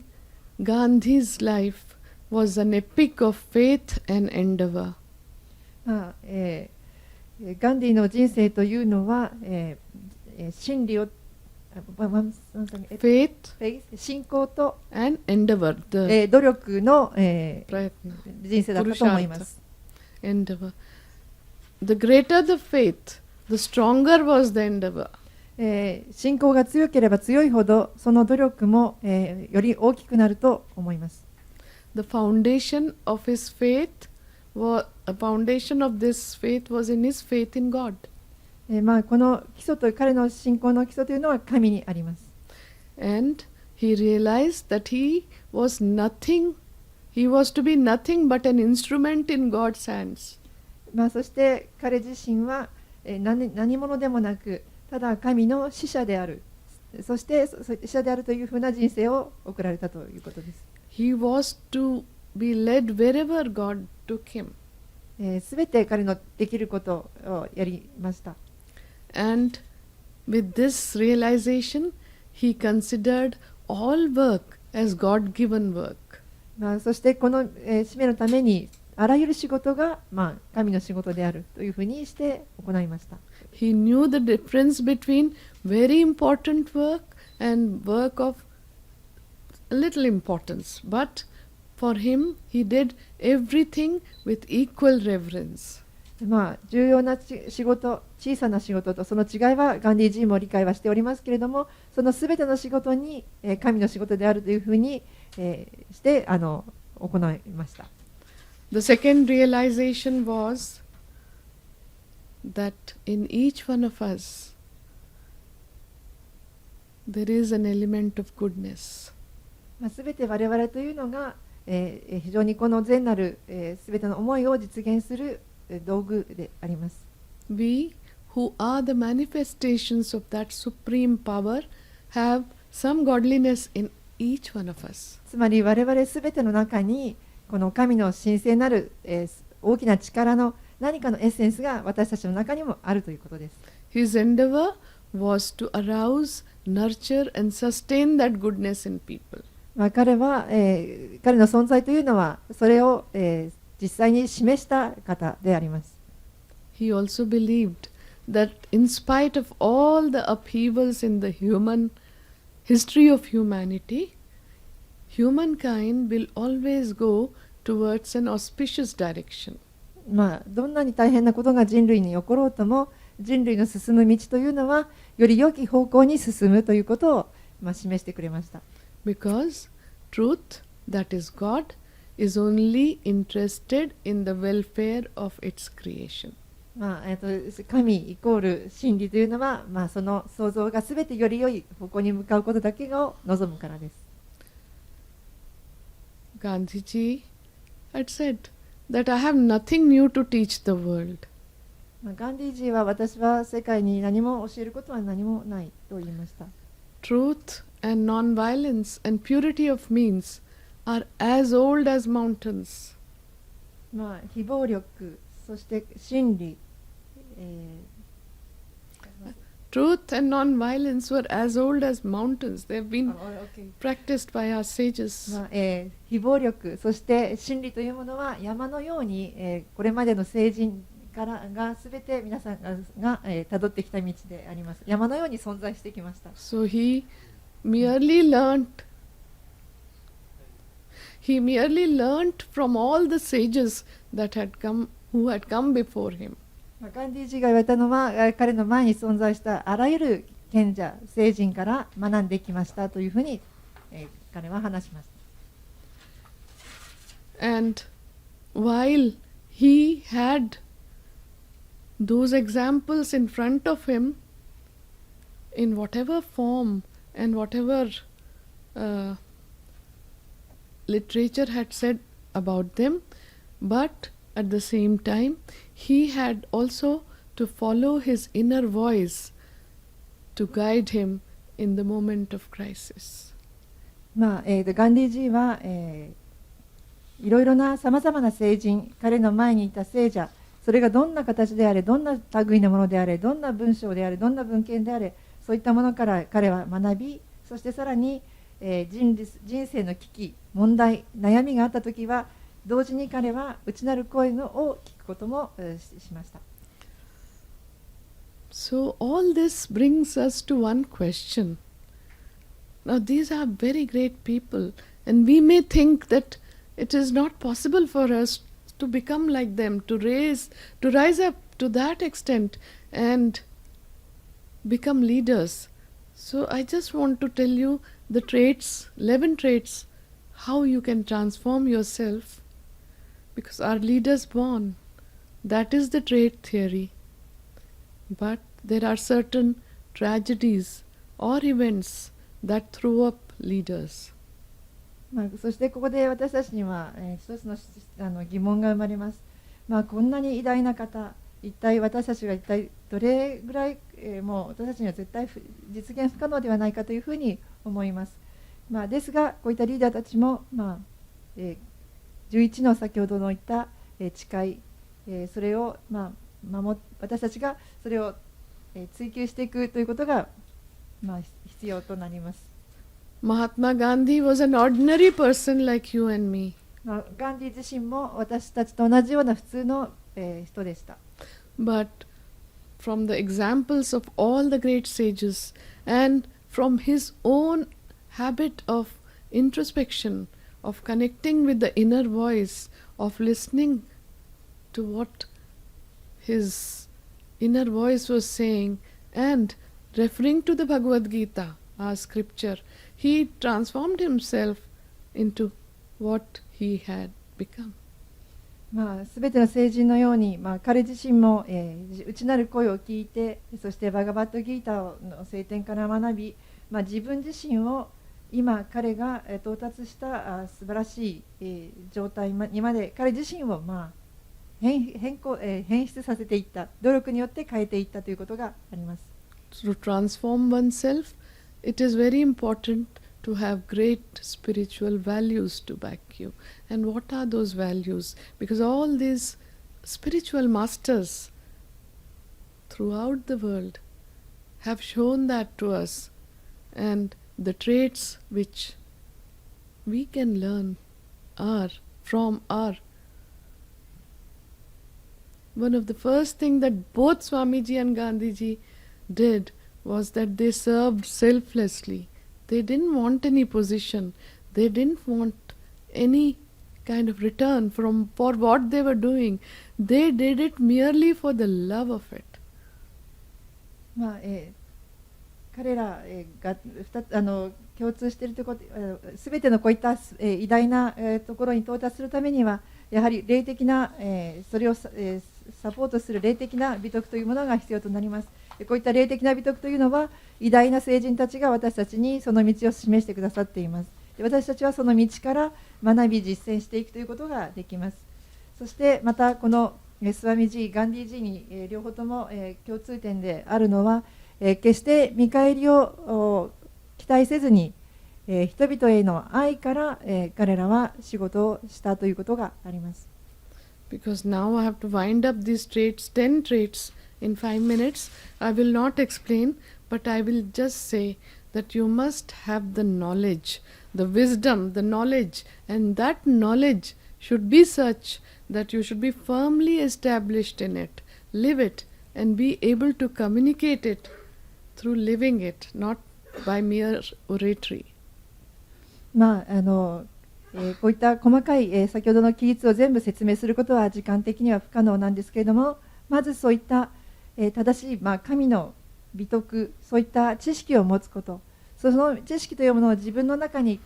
Gandhi's life was an epic of faith and endeavor. ガンディの人生というのは、真理を、Faith 信仰と、 and endeavor, the 努力の、 prayatna, 人生だったと思います。 endeavor. The greater the faith, the stronger was the endeavor. 信仰が強ければ強いほどその努力も、より大きくなると思います。The foundation of his faith a foundation of this faith was in his faith in God. この基礎と彼の信仰の基礎というのは神にあります。And he realized that he was to be nothing but an instrument in God's hands. そして彼自身は、何者でもなくただ神の使者である。そして使者であるというふうな人生を送られたということです。He was to be led wherever God took him. すべて彼のできることをやりました。And with this realization, he considered all work as God-given work. そしてこの、使命のためにあらゆる仕事が、神の仕事であるというふうにして行いました。He knew the difference between very important work and work of little importance. But for him, he did everything with equal reverence. 重要な仕事、小さな仕事とその違いはガンディージーも理解はしておりますけれども、そのすべての仕事に、神の仕事であるというふうに、して行いました。The second realization was that in each one of us there is an element of goodness. すべて我々というのが、非常にこの善なるすべての思いを実現する道具であります。We who are the manifestations of that supreme power have some godliness in each one of us. つまり我々すべての中にこの神の神聖なる、大きな力の何かのエッセンスが私たちの中にもあるということです。His endeavor was to arouse, nurture and sustain that goodness in people. 彼は、彼の存在というのはそれを、実際に示した方であります。He also believed that in spite of all the upheavals in the history of humanity, humankind will always go towards an auspicious direction. どんなに大変なことが人類に起ころうとも、人類の進む道というのはより良き方向に進むということを、示してくれました。Because truth, that is God, is only interested in the welfare of its creation. 神イコール真理というのは、その創造がすべてより良い方向に向かうことだけを望むからです。Gandhiji had said that I have nothing new to teach the world. ガンディージーは私は世界に何も教えることは何もないと言いました。Truth and non-violence and purity of means are as old as mountains. 非暴力、そして真理、Truth and non-violence were as old as mountains. They have been practiced by our sages. 非暴力、そして真理というものは山のように、これまでの聖人からがすべて皆さんがたどってきた道であります。山のように存在してきました。So he merely learnt from all the sages who had come before him. ガンディージーが言われたのは、彼の前に存在したあらゆる賢者、聖人から学んできましたというふうに、彼は話しました。And while he had those examples in front of him, in whatever form and whatever literature had said about them, but at the same time, he had also to follow his inner voice to guide him in the moment of crisis. ガンディージーは、いろいろなさまざまな聖人、彼の前にいた聖者、それがどんな形であれ、どんな類のものであれ、どんな文章であれ、どんな文献であれ、そういったものから彼は学び、そしてさらに、人生の危機、問題、悩みがあったときは、同時に彼は内なる声を聞くこともしました。So all this brings us to one question. Now these are very great people, and we may think that it is not possible for us to become like them, to rise up to that extent and become leaders. So I just want to tell you the traits, 11 traits, how you can transform yourself, because our leaders born, that is the trait theory. But there are certain tragedies or events that throw up leaders. そしてここで私たちには、一つの疑問が生まれます。こんなに偉大な方、一体私たちが一体どれぐらい、もう私たちには絶対実現不可能ではないかというふうに思います。ですがこういったリーダーたちも、11の先ほどの言った、誓い、それを、私たちがそれを、追求していくということが、必要となります。Mahatma Gandhi was an ordinary person like you and me. ガンディ自身も私たちと同じような普通の、人でした。But from the examples of all the great sages and from his own habit of introspection, of connecting with the inner voice, of listening to what his inner voice was saying and referring to the Bhagavad Gita, our scripture, he transformed himself into what he had become. すべての聖人のように、彼自身も、内なる声を聞いて、そしてバガバットギータの聖典から学び、自分自身を今彼が到達した素晴らしい、状態にまで彼自身を、変質させていった、努力によって変えていったということがあります。To transform oneself, it is very important to have great spiritual values to back you. And what are those values? Because all these spiritual masters throughout the world have shown that to us, and the traits which we can learn are from our. One of the first things that both Swamiji and Gandhiji did was that they served selflessly. They didn't want any position. They didn't want any kind of return for what they were doing. They did it merely for the love of it. 彼らが共通しているところ、すべてのこういった、偉大な、ところに到達するためには、やはり霊的な、それを、サポートする霊的な美徳というものが必要となります。こういった霊的な美徳というのは、偉大な聖人たちが私たちにその道を示してくださっています。私たちはその道から学び実践していくということができます。そしてまたこのスワミジー、ガンディジーに両方とも共通点であるのは、決して見返りを期待せずに、人々への愛から彼らは仕事をしたということがあります。Because now I have to wind up these traits, 10 traits in 5 minutes. I will not explain, but I will just say that you must have the knowledge, the wisdom, the knowledge, and that knowledge should be such that you should be firmly established in it, live it, and be able to communicate it through living it, not by mere oratory. こういった細かい、先ほどの記述を全部説明することは時間的には不可能なんですけれども、まずそういった、正しい、神の美徳、そういった知識を持つこと、その知識というものを自分の中に、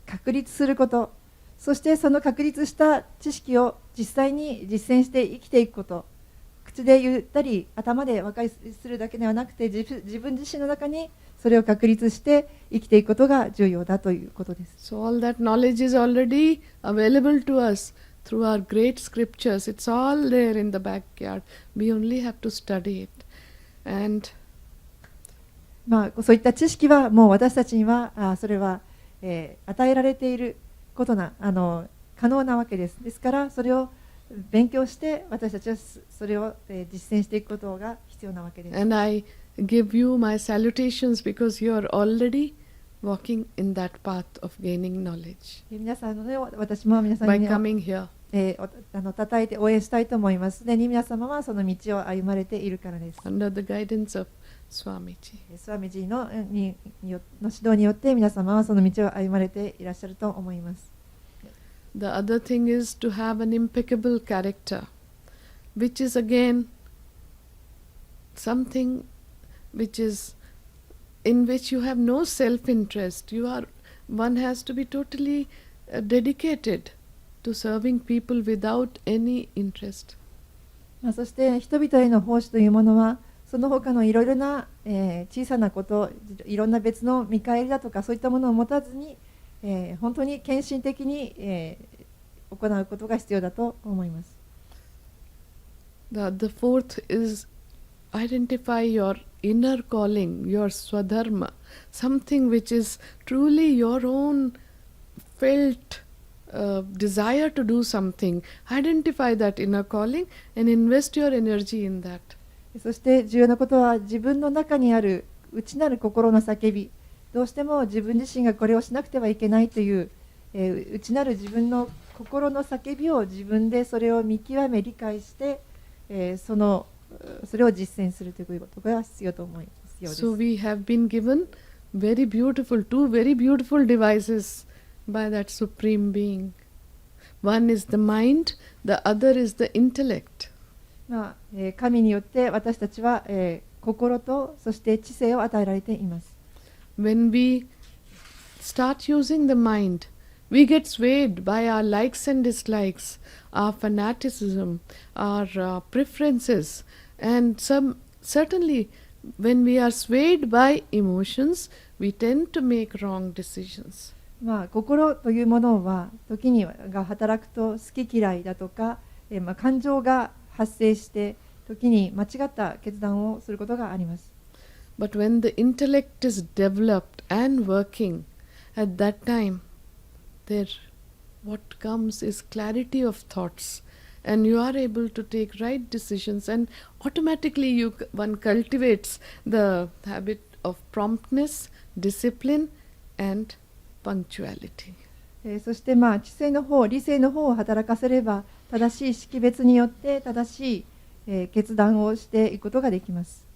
確立すること、そしてその確立した知識を実際に実践して生きていくこと、口で言ったり頭で和解するだけではなくて、自分自身の中にそれを確立して生きていくことが重要だということです。So all that knowledge is already available to us through our great scriptures. It's all there in the backyard. We only have to study it. And そういった知識はもう私たちにはそれは、与えられていることな可能なわけです。ですからそれを勉強して私たちはそれを、実践していくことが必要なわけです。And I give you my salutations because you are already walking in that path of gaining knowledge 皆さんのね、私も皆さん by に、coming here. 叩いて応援したいと思います。すでに皆様はその道を歩まれているからです。 Under the guidance of Swamiji. スワミジーの指導によって皆様はその道を歩まれていらっしゃると思います。 The other thing is to have an impeccable character, which is again something which is in which you have no self-interest. One has to be totally dedicated to serving people without any interest. そして人々への奉仕というものはその他のいろいろな、小さなこと、いろんな別の見返りだとかそういったものを持たずに、本当に献身的に、行うことが必要だと思います。 The fourth is identify your inner calling, your swadharma, something which is truly your own felt desire to do something. Identify that inner calling and invest your energy in that. そして重要なことは自分の中にある内なる心の叫び、どうしても自分自身がこれをしなくてはいけないという、内なる自分の心の叫びを自分でそれを見極め理解して、それを実践するということが必要と思います。 So we have been given two very beautiful devices by that Supreme Being. One is the mind, the other is the intellect. 神によって私たちは、心とそして知性を与えられています。 When we start using the mind, we get swayed by our likes and dislikes, our fanaticism, our preferences, and certainly when we are swayed by emotions, we tend to make wrong decisions. 心というものは時にが働くと好き嫌いだとか、感情が発生して時に間違った決断をすることがあります。 But when the intellect is developed and working, at that time, what comes is clarity of thoughts, and you are able to take right decisions, and automatically one cultivates the habit of promptness, discipline, and punctuality. そして知性の方、理性の方を働かせれば正しい識別によって正しい、決断をしていくことができます。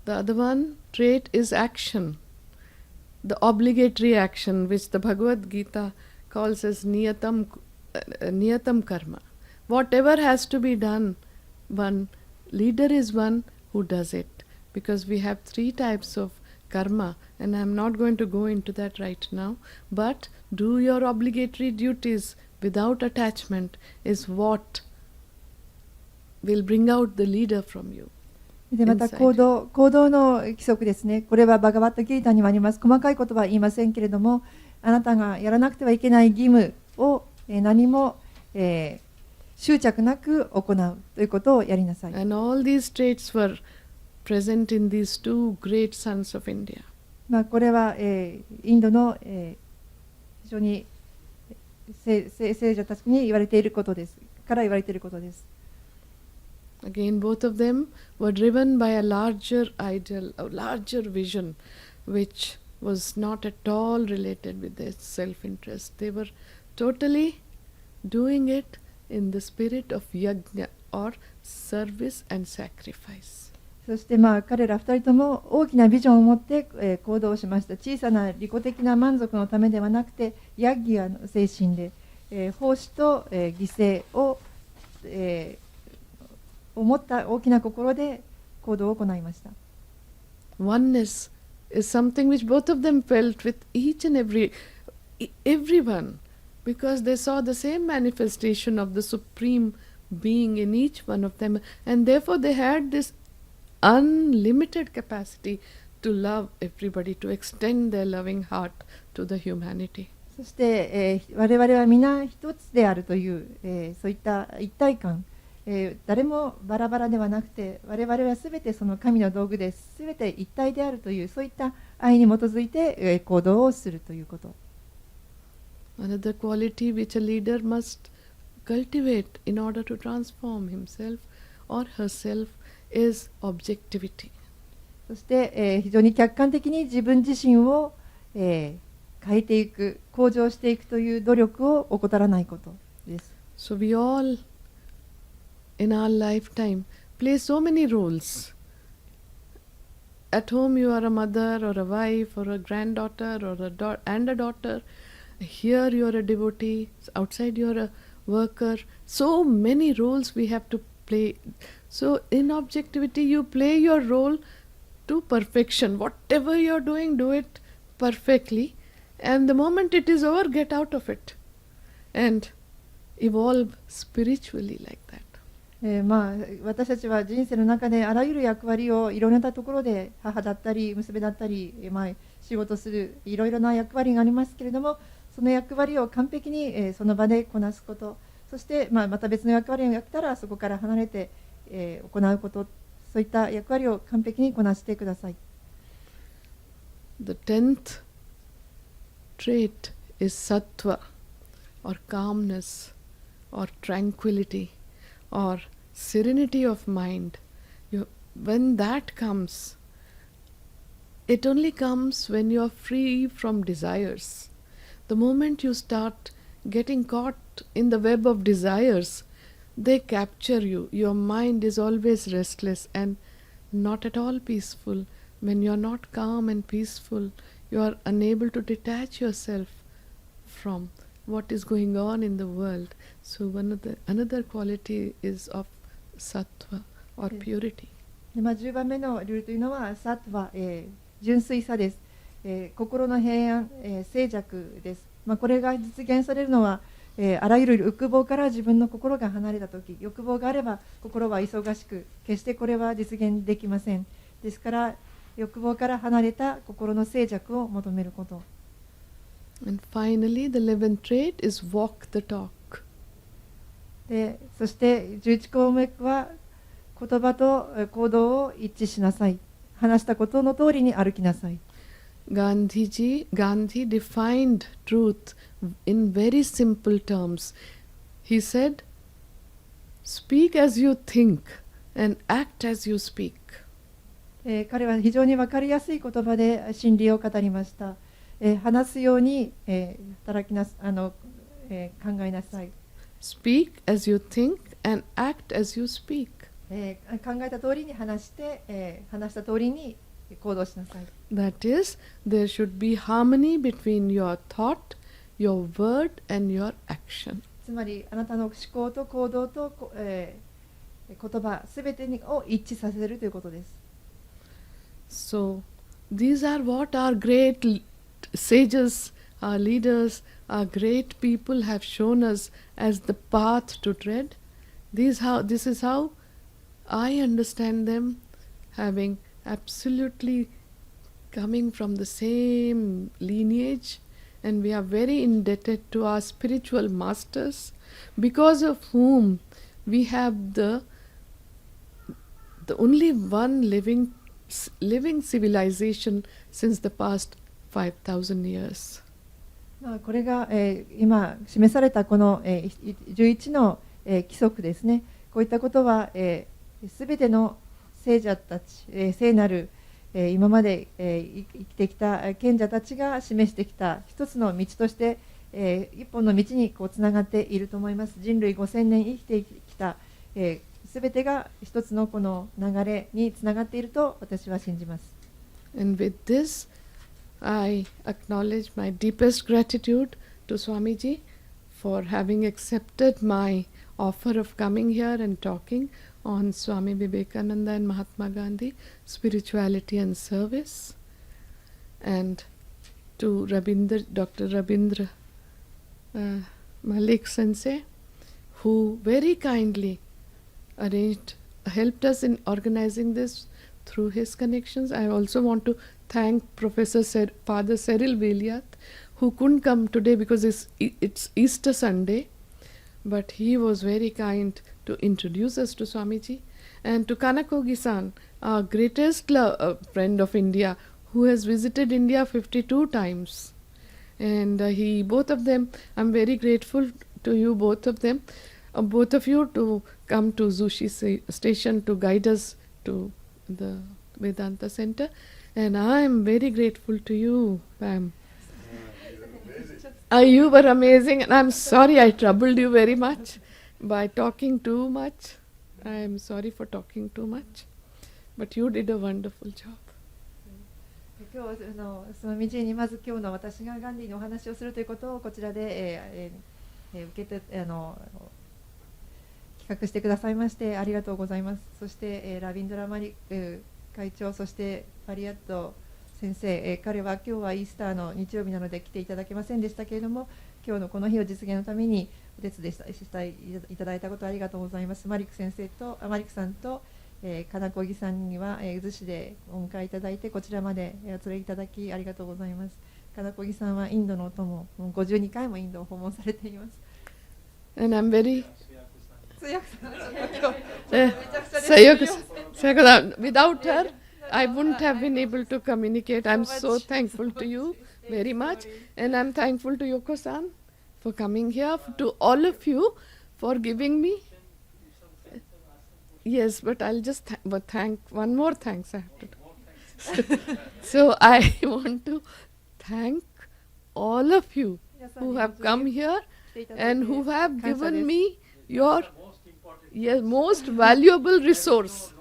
The other one trait is action, the obligatory action which the Bhagavad Gita calls as niyatam karma. Whatever has to be done, one leader is one who does it, because we have three types of karma, and I am not going to go into that right now, but do your obligatory duties without attachment is what will bring out the leader from you. でまた行動の規則ですね。これはバガバットギータにもあります。細かいことは言いませんけれども、あなたがやらなくてはいけない義務を何も、執着なく行うということをやりなさい。And all these traits were present in these two great sons of India. これは、インドの、非常に聖者たちに言われていることです。から言われていることです。Again, both of them were driven by a larger ideal, a larger vision, which was not at all related with their self-interest. They were totally doing it in the spirit of yajna, or service and sacrifice. そして彼ら二人とも大きなビジョンを持って、行動しました。小さな利己的な満足のためではなくて、ヤッギアの精神で、奉仕と、犠牲を、持った大きな心で行動を行いました。Oneness is something which both of them felt with each and everyone, because they saw the same manifestation of the Supreme Being in each one of them, and therefore they had this unlimited capacity to love everybody, to extend their loving heart to the humanity. そして、我々は皆一つであるという、そういった一体感、誰もバラバラではなくて、我々はすべてその神の道具です。すべて一体であるという、そういった愛に基づいて、行動をするということ。Another quality which a leader must cultivate in order to transform himself or herself is objectivity. そして、非常に客観的に自分自身を、変えていく、向上していくという努力を怠らないことです。So we all in our lifetime play so many roles. At home you are a mother or a wife or a granddaughter or a daughter. Here you are a devotee. Outside you are a worker. So many roles we have to play. So in objectivity you play your role to perfection. Whatever you are doing, do it perfectly. And the moment it is over, get out of it. And evolve spiritually like that. 私たちは人生の中であらゆる役割をいろんなところで母だったり娘だったり、仕事するいろいろな役割がありますけれども、その役割を完璧に、その場でこなすこと、そして、また別の役割をやったらそこから離れて、行うこと、そういった役割を完璧にこなしてください。The 10th trait is sattva, or calmness, or tranquility, or serenity of mind. When that comes, it only comes when you are free from desires. The moment you start getting caught in the web of desires, they capture you. Your mind is always restless and not at all peaceful. When you are not calm and peaceful, you are unable to detach yourself from what is going on in the world. So another quality is of sattva or purity. 10番目のルールというのはサットワ、純粋さです。心の平安、静寂です。これが実現されるのは、あらゆる欲望から自分の心が離れたとき、欲望があれば心は忙しく、決してこれは実現できません。ですから欲望から離れた心の静寂を求めること。And finally, the 11th trait is walk the talk. で、そして11項目は言葉と行動を一致しなさい。話したことの通りに歩きなさい。Gandhi defined truth in very simple terms. He said, speak as you think and act as you speak. 彼は非常に分かりやすい言葉で真理を語りました。話すように、考えなさい。Speak as you think and act as you speak. 考えた通りに話して、話した通りに行動しなさい。That is, there should be harmony between your thought, your word, and your action. つまりあなたの思考と行動と、言葉すべてを一致させるということです。So, these are what our great sages, our leaders, our great people have shown us as the path to tread. This is how I understand them, having absolutely coming from the same lineage, and we are very indebted to our spiritual masters, because of whom we have the only one living civilization since the past 5,000 years. これが、今示されたこの、11の、規則ですね。こういったことはすべての聖者たち、聖なる、今まで、生きてきた賢者たちが示してきた一つの道として、一本の道につながっていると思います。人類5000年生きてきたすべてが一つのこの流れにつながっていると私は信じます。And with this, I acknowledge my deepest gratitude to Swamiji for having accepted my offer of coming here and talking on Swami Vivekananda and Mahatma Gandhi, spirituality and service, and to Dr. Rabindra Malik Sensei, who very kindly helped us in organizing this through his connections. I also want to thank Father Cyril Veliath, who couldn't come today because it's Easter Sunday, but he was very kind to introduce us to Swamiji, and to Kanakogi-san, our greatest friend of India, who has visited India 52 times. And both of them, I'm very grateful to you, both of you, to come to Zushi station to guide us to the Vedanta Center. And I am very grateful to you, Pam. You were amazing, and I'm sorry I troubled you very much by talking too much. I'm sorry for talking too much, but you did a wonderful job. 今日その道にまず今日の私がガンディのお話をするということをこちらで、受けて企画してくださいましてありがとうございます。そして、ラビンドラマリ会長、そしてパリアット先生、彼は今日はイースターの日曜日なので来ていただけませんでしたけれども、今日のこの日を実現のためにお手伝いしていただいたことありがとうございます。マリックさんと金子木さんには逗子でお迎えいただいてこちらまでお連れいただきありがとうございます。金子木さんはインドのお供、もう52回もインドを訪問されています。 And I'm very 通訳さんはちょっと今日 Eh, めちゃくちゃです。 Sayoko-san, without her, I wouldn't have been able to communicate. I'm so thankful to you very much, and I'm thankful to Yoko-san for coming here, to all of you for giving me. Yes, but I'll just thank one more thanks I have to do. So I want to thank all of you who have come here and who have given me your most valuable resource.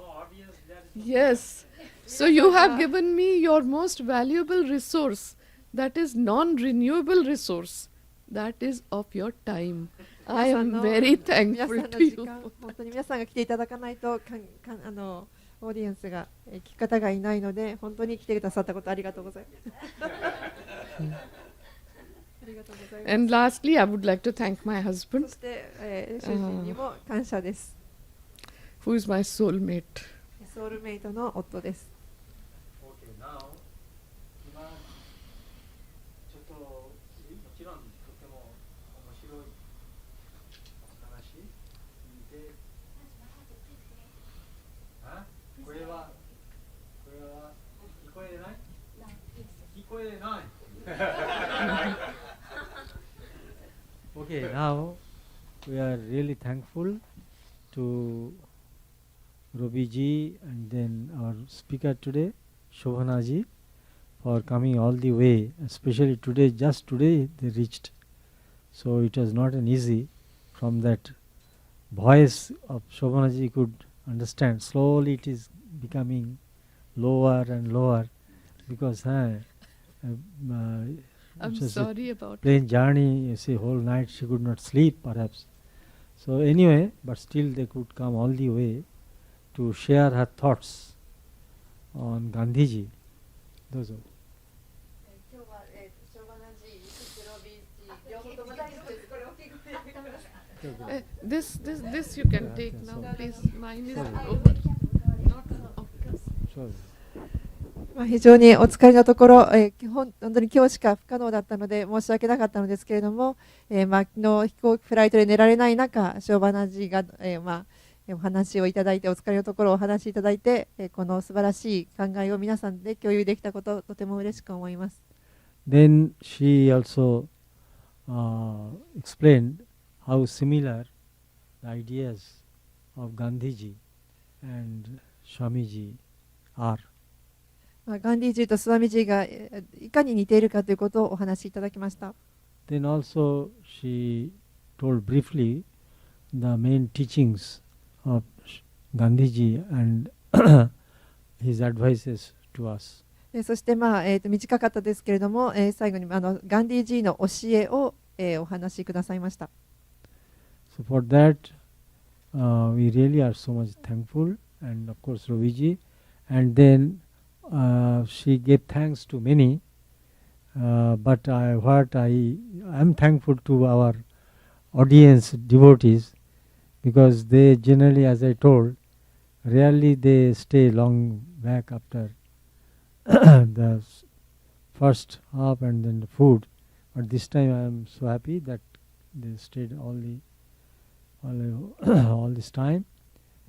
Yes. So you have given me your most valuable resource, that is non-renewable resource, that is of your time. I am very 皆さん thankful の to 時 you. 間、本当に皆さんが来ていただかないとオーディエンスが聞き方がいないので本当に来てくださったことありがとうございます。ありがとうございます。 And lastly, I would like to thank my そ husband, して、主人にも感謝です。 who is my soulmate. ソウルメイトの夫です。 Okay, now 今ちょっともちろんとても面白い話聞いて、これは聞こえない聞こえない Okay, now we are really thankful to Robi ji and then our speaker today, Shobhana ji, for coming all the way, especially today, just today they reached. So it was not an easy. From that voice of Shobhana ji could understand. Slowly it is becoming lower and lower because I'm it was sorry about a plain journey, you see, whole night she could not sleep perhaps. So anyway, but still they could come all the way to share her thoughts on Gandhiji. Those are. 今日はショバナジー、そしてロビージー、両方とも大丈夫です。これ大きい声でやめてください。 this you can take now, please. Mine is Sorry. over. Not okay. Sure. 非常にお疲れのところ、本当に今日しか不可能だったので申し訳なかったのですけれども、昨日フライトで寝られない中、ショバナジーが、お話をいただいて、お疲れのところをお話しいただいて、この素晴らしい考えを皆さんで共有できたことをとても嬉しく思います。Then she also explained how similar the ideas of Gandhiji and Swamiji are. ガンディージーとスワミジーがいかに似ているかということをお話しいただきました。Then also she told briefly the main teachings of Gandhiji and his advices to us. そして、短かったですけれども、最後にガンディージーの教えを、お話しくださいました。So for that, we really are so much thankful, and of course Roviji, and then she gave thanks to many, but what I am thankful to our audience devotees, because they generally, as I told, rarely they stay long back after the first half and then the food, but this time I am so happy that they stayed all this time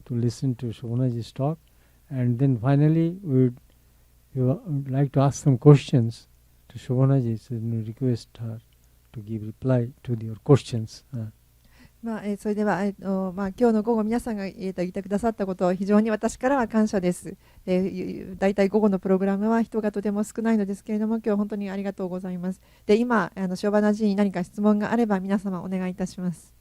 to listen to Shobhanaji's talk, and then finally we would like to ask some questions to Shobhanaji, so we request her to give reply to your questions. それでは、今日の午後皆さんが、言ってくださったことを非常に私からは感謝です。だいたい午後のプログラムは人がとても少ないのですけれども、今日本当にありがとうございます。で、今、ショバナ寺に何か質問があれば皆様お願いいたします。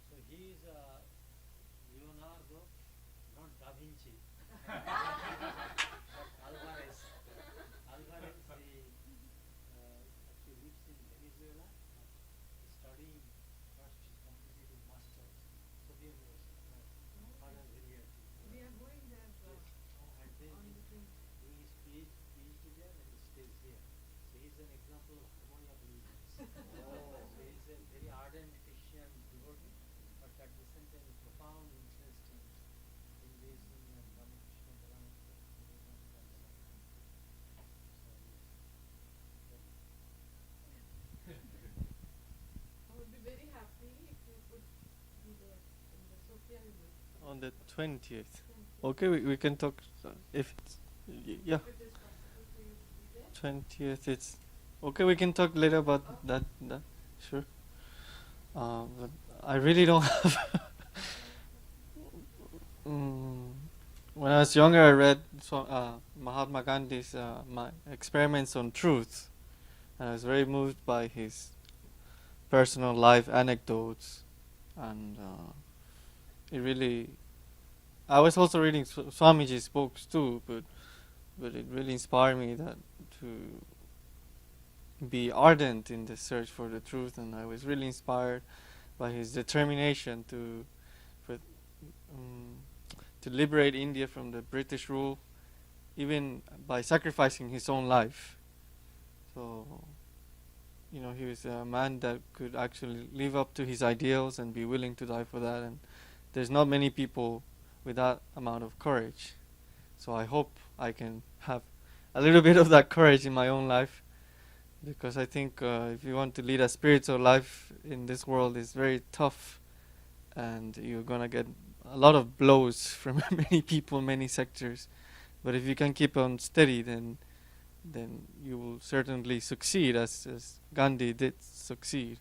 So he is Leonardo, not Da Vinci. Alvarez. Alvarez, he actually lives in Venezuela, studying first his completed his master's, Sophia University, Father Villiers. We are going there. And then doing his PhD there, and he stays here. So he's an example of harmony of religions. So he's a very ardent Christian devotee, but at the same time profound interest in Hinduism and Ramakrishna Paramhansa. I would be very happy if you could be there in the Sophia University. On the 20th. Okay, we can talk if it's, yeah. If it is possible for you to be there. 20th, it's okay. We can talk later about that. Sure. But I really don't have. When I was younger, I read Mahatma Gandhi's my Experiments on Truth, and I was very moved by his personal life anecdotes, and it really. I was also reading Swamiji's books too, but it really inspired me that to be ardent in the search for the truth, and I was really inspired by his determination to liberate India from the British rule, even by sacrificing his own life. So, he was a man that could actually live up to his ideals and be willing to die for that, and there's not many people with that amount of courage. So I hope I can have a little bit of that courage in my own life, because I think if you want to lead a spiritual life in this world, it's very tough, and you're gonna get a lot of blows from many people, many sectors. But if you can keep on steady, then you will certainly succeed, as Gandhi did succeed.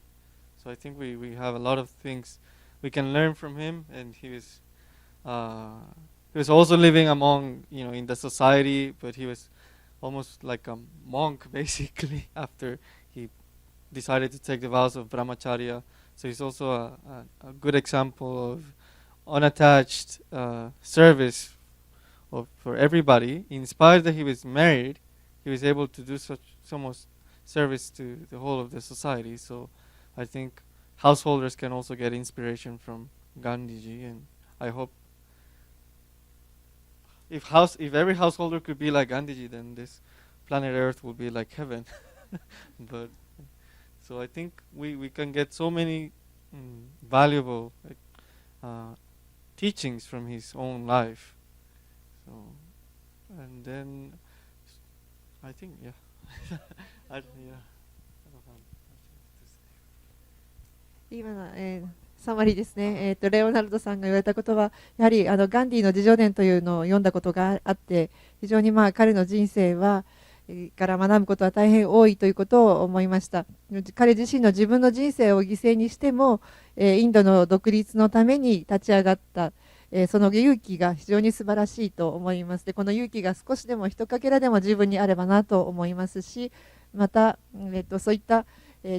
So I think we have a lot of things we can learn from him, and he was also living among, in the society, but he was almost like a monk basically after he decided to take the vows of brahmacharya. So he's also a good example of unattached service for everybody. In spite that he was married, he was able to do so much service to the whole of the society. So I think householders can also get inspiration from Gandhiji, and I hope if every householder could be like Gandhiji, then this planet Earth will be like heaven. But so I think we can get so many valuable teachings from his own life. So, and then I think I don't have much to say. 今の、サマリーですね、レオナルドさんが言われたことは、やはりガンディの自叙伝というのを読んだことがあって、非常に彼の人生は、から学ぶことは大変多いということを思いました。彼自身の自分の人生を犠牲にしても、インドの独立のために立ち上がった、その勇気が非常に素晴らしいと思います。で、この勇気が少しでも一かけらでも自分にあればなと思いますし、また、そういった、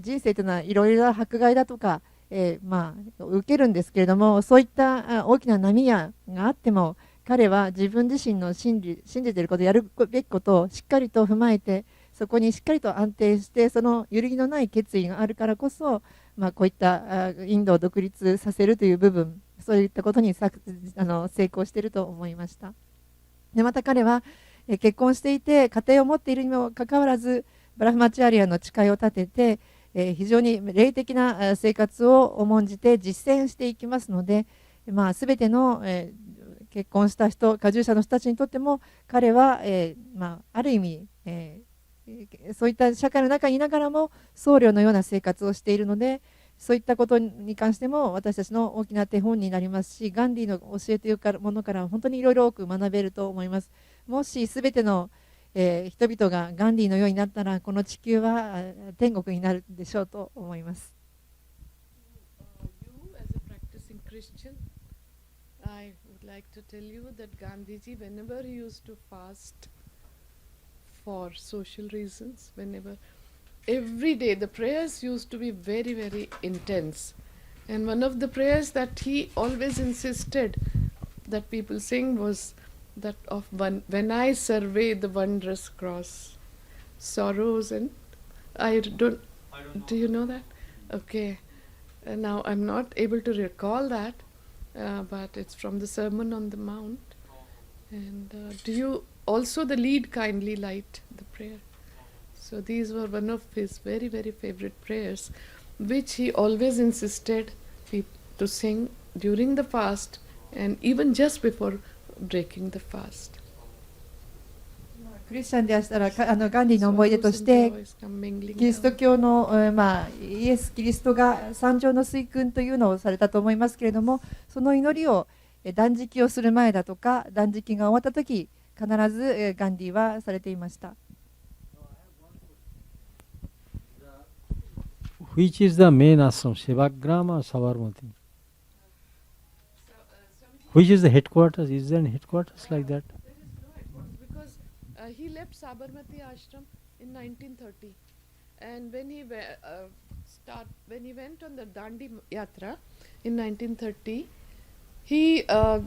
人生というのはいろいろな迫害だとか、受けるんですけれども、そういった大きな波があっても、彼は自分自身の信じていること、やるべきことをしっかりと踏まえて、そこにしっかりと安定して、その揺るぎのない決意があるからこそ、こういったインドを独立させるという部分、そういったことに成功していると思いました。でまた彼は結婚していて家庭を持っているにもかかわらず、ブラフマチャーリアの誓いを立てて、非常に霊的な生活を重んじて実践していきますので、すべての結婚した人、加重者の人たちにとっても彼はある意味そういった社会の中にいながらも僧侶のような生活をしているので、そういったことに関しても私たちの大きな手本になりますし、ガンディの教えというものから本当にいろいろ多く学べると思います。もしすべての人々がガンディのようになったら、この地球は天国になるでしょうと思います。You as a practicing Christian, I would like to tell you that Gandhiji, whenever he used to fast for social reasons, whenever, every day the prayers used to be very, very intense. And one of the prayers that he always insisted that people sing was that of when I survey the wondrous cross, sorrows and I don't do you know that? Okay. Now I'm not able to recall that, but it's from the Sermon on the Mount. And do you also the lead kindly light the prayer? So these were one of his very, very favorite prayers, which he always insisted to sing during the fast and even just before breaking the fast. クリスチャンでしたらガンディの思い出としてキリスト教の、イエス・キリストが三条の水訓というのをされたと思いますけれども、その祈りを断食をする前だとか断食が終わった時必ずガンディはされていました。Which is the main ashram, Sevagram or Sabarmati? Which is the headquarters? Is there any headquarters like that? There is no headquarters because he left Sabarmati ashram in 1930, and when he went on the Dandi Yatra in 1930, he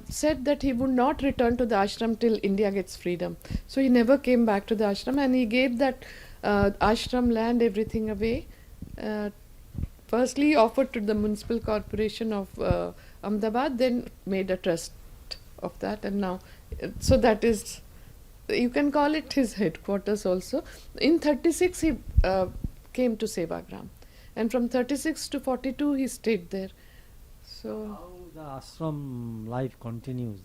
said that he would not return to the ashram till India gets freedom. So he never came back to the ashram, and he gave that ashram land, everything away. Firstly offered to the municipal corporation of Ahmedabad, then made a trust of that, and now so that is, you can call it his headquarters also. In 36 he came to Sevagram, and from 36 to 42 he stayed there. So how the ashram life continues,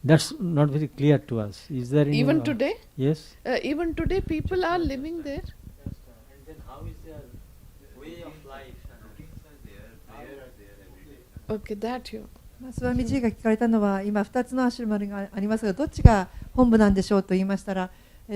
that's not very clear to us. Is there any even today? Yes. Even today people are living there. And then how is their way of life? Okay, that you. スワミジーが聞かれたのは、今2つのアシュラムがありますが、どっちが本部なんでしょうと言いましたら、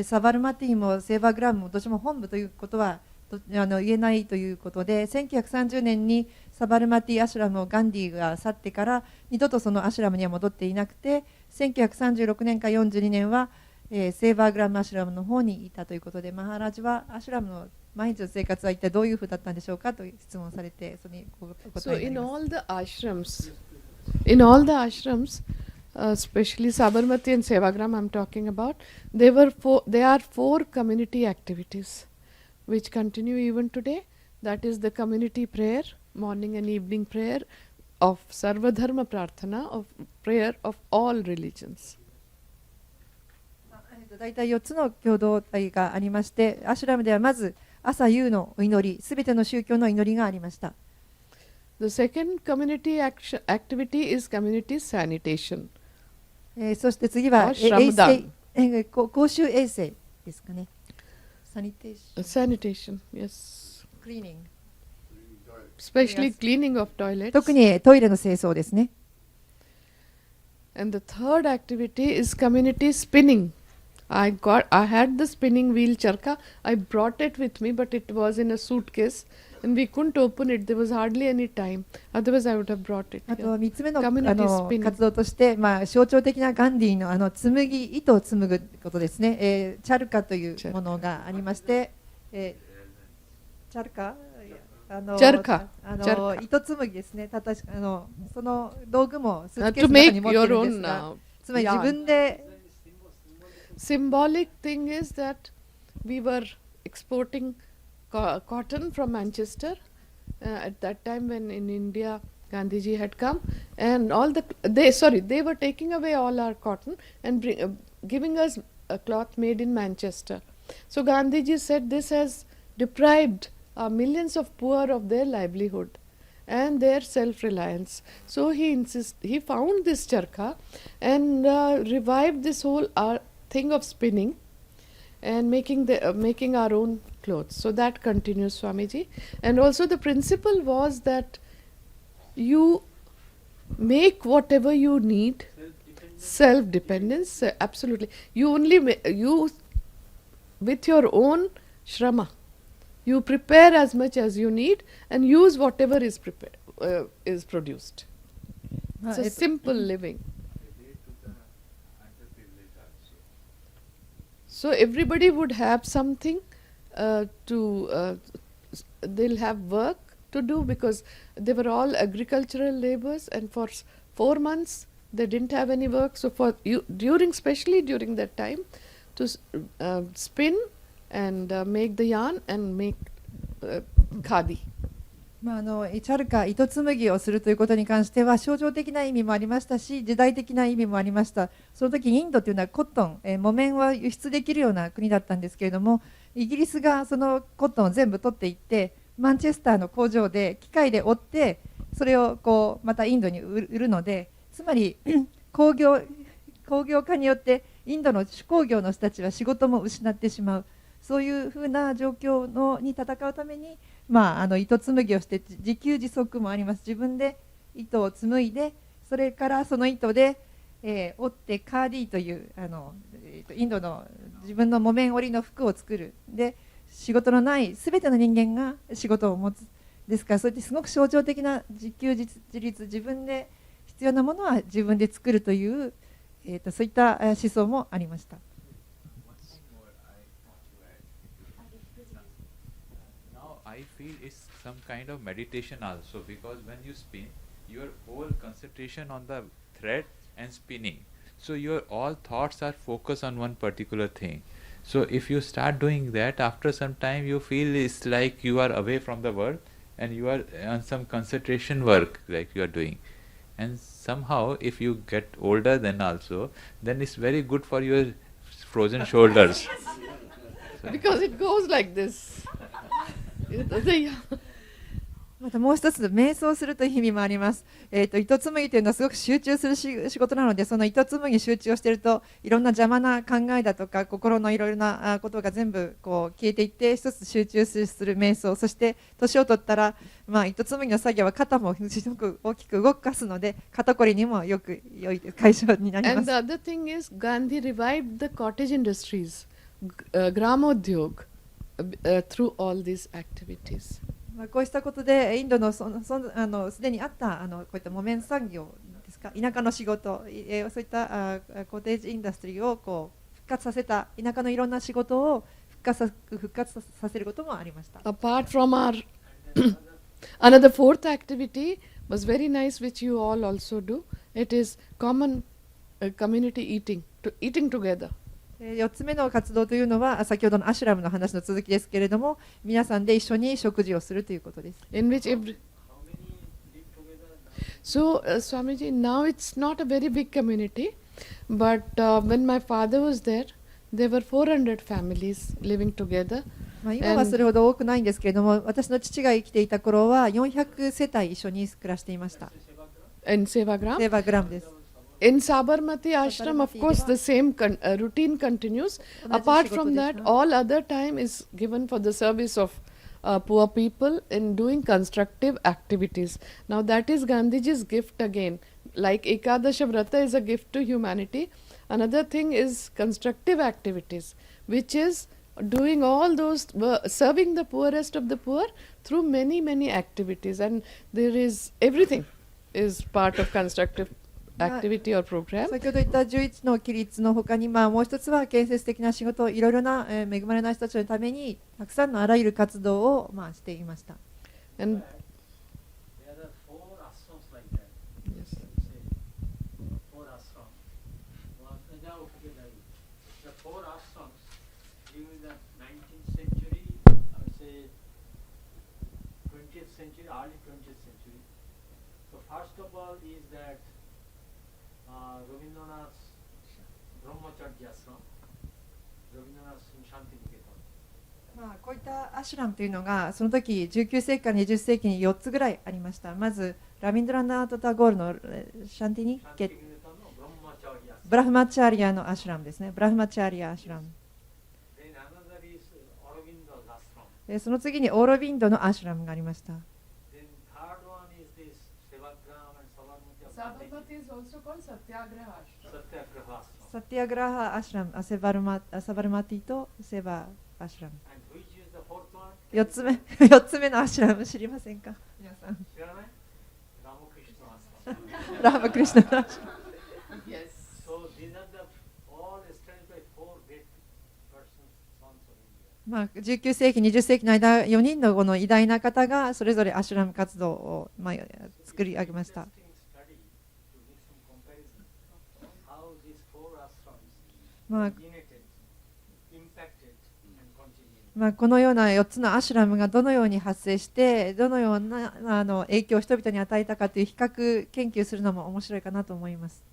サバルマティもセーバーグラムもどっちも本部ということは言えないということで、1930年にサバルマティアシュラムをガンディが去ってから二度とそのアシュラムには戻っていなくて、1936年か42年はセーバーグラムアシュラムの方にいたということで、マハラジはアシュラムの毎日の生活は一体どういうふうだったんでしょうかと質問されて、それにお答えになります。In all the ashrams, especially Sabarmati and Sevagram I'm talking about, there are four community activities which continue even today. That is the community prayer, morning and evening prayer of Sarvadharma Prarthana, of prayer of all religions. 大体4つの共同体がありまして、アシュラムではまず朝夕のお祈り、すべての宗教の祈りがありました。The second community activity is community sanitation. そして次は衛生、公衆衛生ですかね。Sanitation, yes. Cleaning. Especially cleaning of toilets. 特にトイレの清掃ですね。And the third activity is community spinning. I had the spinning wheel charka. I brought it with me, but it was in a suitcase, and we couldn't open it. There was hardly any time. Otherwise, I would have brought it. あと3つ目の活動として、象徴的なガンディの糸を紡ぐことですね。チャルカというものがありまして、チャルカチャルカ糸紡ぎですね。その道具もスーツケー to スの中 make に持って your るんです own が、つまり自分 yarn. で Symbolic thing is that we were exporting cotton from Manchester at that time when in India Gandhiji had come, and they were taking away all our cotton and giving us a cloth made in Manchester. So Gandhiji said this has deprived millions of poor of their livelihood and their self-reliance. So he found this charkha and revived this whole thing of spinning and making our own clothes. So that continues, Swamiji. And also the principle was that you make whatever you need. Self-dependence, absolutely. You only you with your own shrama. You prepare as much as you need and use whatever is produced. It's a simple living. So everybody would have something they'll have work to do because they were all agricultural laborers, and for 4 months they didn't have any work. So especially during that time, to spin and make the yarn and make khadi. チャルカ、糸紡ぎをするということに関しては象徴的な意味もありましたし、時代的な意味もありました。その時インドというのはコットン、木綿は輸出できるような国だったんですけれども、イギリスがそのコットンを全部取っていってマンチェスターの工場で機械で織ってそれをまたインドに売るので、つまり工業化によってインドの手工業の人たちは仕事も失ってしまう、そういうふうな状況に戦うために、糸紡ぎをして自給自足もあります。自分で糸を紡いで、それからその糸で、織ってカーディーというインドの自分の木綿織りの服を作る。で、仕事のないすべての人間が仕事を持つ。ですから、そうやってすごく象徴的な自給自立、自分で必要なものは自分で作るという、そういった思想もありました。I feel it's some kind of meditation also, because when you spin, your whole concentration on the thread and spinning. So your all thoughts are focused on one particular thing. So if you start doing that, after some time you feel it's like you are away from the world and you are on some concentration work like you are doing. And somehow if you get older then it's very good for your frozen shoulders. Because it goes like this. またもう一つ瞑想するという意味もあります。糸紡ぎというのはすごく集中する仕事なので、その糸紡ぎに集中をしているといろんな邪魔な考えだとか心のいろいろなことが全部消えていって一つ集中する瞑想、そして年を取ったら、糸紡ぎの作業は肩もすごく大きく動かすので肩こりにもよく良い解消になります。 And the other thing is Gandhi revived the cottage industries, Gramodhyog, through all these activities. こうしたことでインドのすでにあったこういった木綿産業ですか、田舎の仕事、そういったコテージインダストリーを復活させた、田舎のいろんな仕事を復活させることもありました。 Apart from our another fourth activity was very nice, which you all also do. It is common community eating together. 4つ目の活動というのは先ほどのアシュラムの話の続きですけれども、皆さんで一緒に食事をするということです。 In which So Swamiji, now it's not a very big community, but when my father was there were 400 families living together. 今はそれほど多くないんですけれども、私の父が生きていた頃は400世帯一緒に暮らしていました。 In Sevagram? セーバーグラムです。 In Sabarmati Ashram, of course, the same routine continues. Apart from that, all other time is given for the service of poor people in doing constructive activities. Now, that is Gandhiji's gift again. Like Ekadasha Vrata is a gift to humanity. Another thing is constructive activities, which is doing all those, serving the poorest of the poor through many, many activities. And there is everything is part of constructive activity or program. 先ほど言った11の規律の他に、もう一つは建設的な仕事、いろいろな恵まれない人たちのためにたくさんのあらゆる活動をしていました。And there are 4 ashrams like that. yes. Say 4 ashrams. The 4 ashrams during the 19th century, I would say 20th century, early 20th century. So first of all is that Rabindranath's Brahmacharya ashram, Rabindranath's Shantiniketan. こういったアシュラムというのがその時19世紀から20世紀に4つぐらいありました。まずラビンドラナート・タゴールのシャンティニケブラフマチャーリアのアシュラムですね。ブラフマチャーリアアシュラム。その次にオーロビンドのアシュラムがありました。Sabarmati is also called Satyagraha ashram. サティアグラハアシュラム、サバルマティとセバアシュラム。4つ目4つ目のアシュラム知りませんか皆さん。ラーマクリシュナのアシュラム。Yes. So these are the all established by 4 great persons, sons of India. 19世紀20世紀の間4人のこの偉大な方がそれぞれアシュラム活動を、作り上げました。このような4つのアシュラムがどのように発生してどのような影響を人々に与えたかという比較研究するのも面白いかなと思います。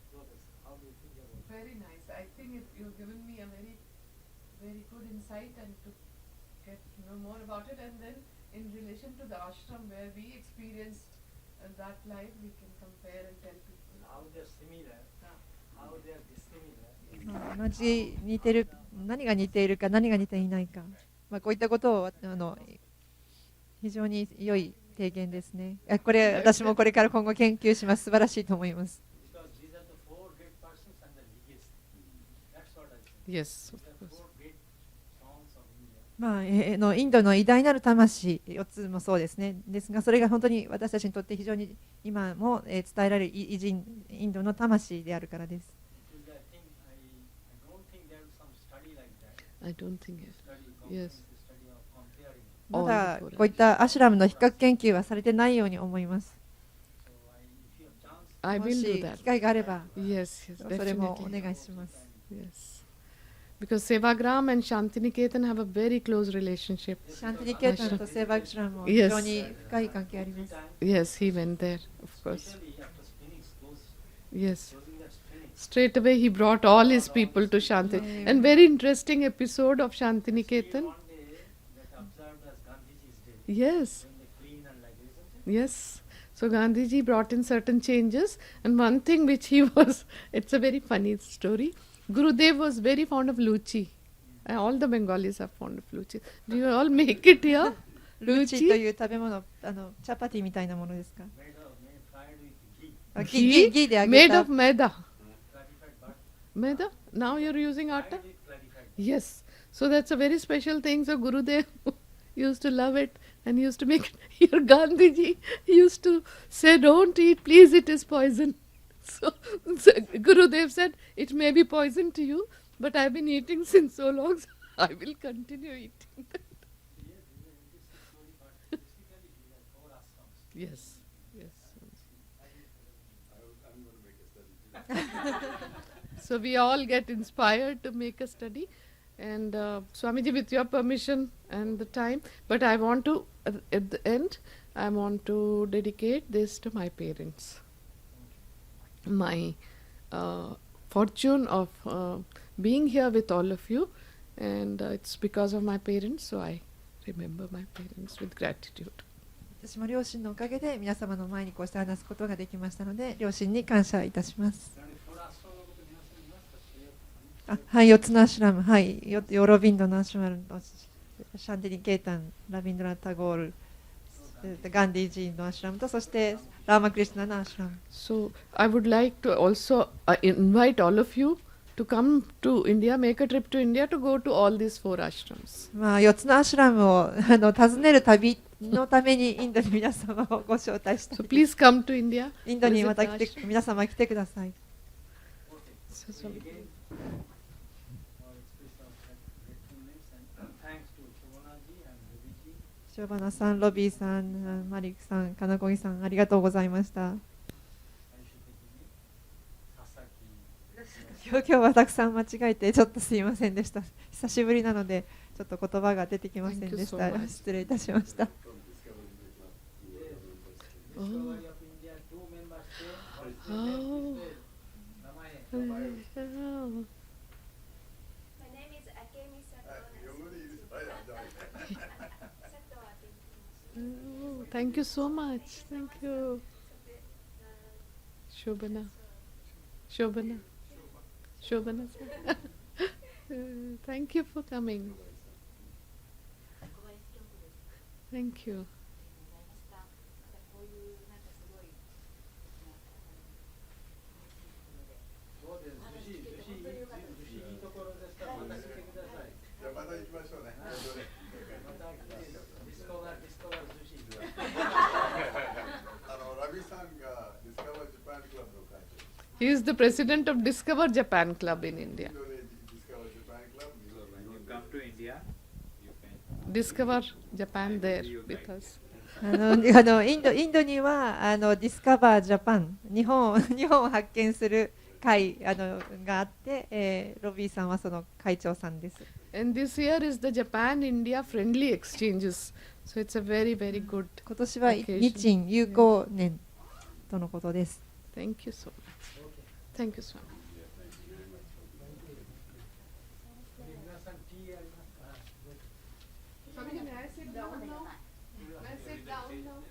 Very nice. I think you've given me a very, very good insight and to get to know more about it. And then in relation to the ashram where we experienced that life, we can compare and tell people. How they are similar, how they are dissimilar. 同じ似てる何が似ているか何が似ていないか、こういったことを非常に良い提言ですね。これ私もこれから今後研究します。素晴らしいと思います。Yes. インドの偉大なる魂4つもそうですね。ですがそれが本当に私たちにとって非常に今も伝えられる偉人インドの魂であるからです。I don't think it. Yes. まだこういったアシュラムの比較研究はされてないように思います。I も will し do that. 機会があれば Yes, yes, それもお definitely. 願いします。 Yes. Because Sevagram and Shantiniketan have a very close relationship. シャンティニケータンとセーバークシュラムも非常に深い関係あります。Yes, he went there, of course. Yes. Straight away he brought all his people to Shanti. And very interesting episode of Shantiniketan. Yes. Yes. So Gandhiji brought in certain changes, and one thing which he was, it's a very funny story. Gurudev was very fond of luchi. All the Bengalis are fond of luchi. Do you all make it here? ルーチという食べ物、チャパティみたいなものですか。ギーで揚げ Made た of maida. Maida? Now you're using atta? Yes. So that's a very special thing. So Gurudev used to love it and used to make it. Here Gandhiji used to say, don't eat, please, it is poison. So Gurudev said, it may be poison to you, but I've been eating since so long, so I will continue eating that. Yes. Yes. So we all get inspired to make a study. And Swamiji, with your permission and the time, but I want to, at the end, I want to dedicate this to my parents. My fortune of being here with all of you, and it's because of my parents, so I remember my parents with gratitude. 私も両親のおかげで皆様の前にこうして話すことができましたので両親に感謝いたします。はい、4つのアシュラム、はい、ヨーロビンドのアシュラム、シャンティニケータン、ラビンドラタゴール、ガンディージーのアシュラムとそしてラーマクリシュナのアシュラム。So I would like to also invite all of you to come to India, make a trip to India to go to all these 4 ashrams. 4つのアシュラムを訪ねる旅のためにインドに皆様をご招待したい So です。 please come to India. インドにまた来 Visit て the ashram. 皆様来てください。So, ショバナさん、ロビーさん、マリックさん、カナコギさん、ありがとうございました。今日はたくさん間違えてちょっとすいませんでした。久しぶりなのでちょっと言葉が出てきませんでした。失礼いたしました。Thank you so much. Thank you. Shobana. Shobana. Shobana. Thank you for coming. Thank you. He is the president of Discover Japan Club in India. When you come to India, you can Discover Japan there with us. インドにはディスカバージャパン日本を発見する会があって、ロビーさんはその会長さんです。And this year is the Japan-India friendly exchanges. So it's a very, very good. 今年は日印友好年とのことです。Thank you so much. Thank you so much. Sorry, may I sit down now? May I sit down now?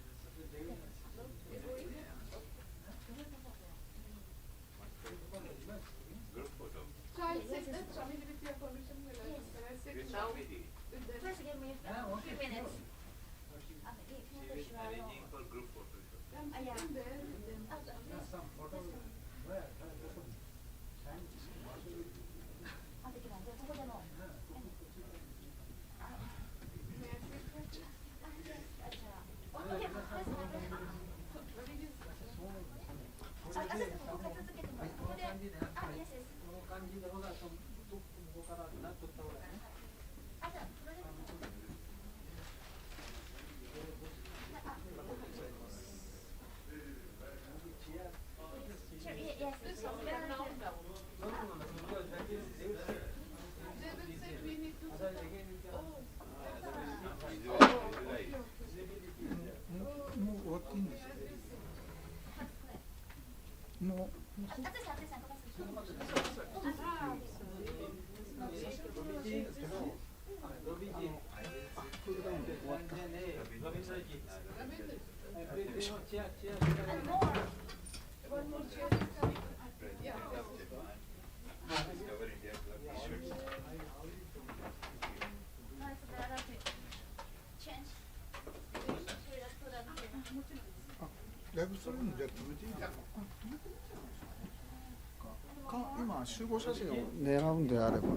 So I'll sit there, Swami, with your permission. Can I sit now? Please give me a few minutes. arranging for group photos. I'm sitting there with them.今集合写真を狙うんであれば。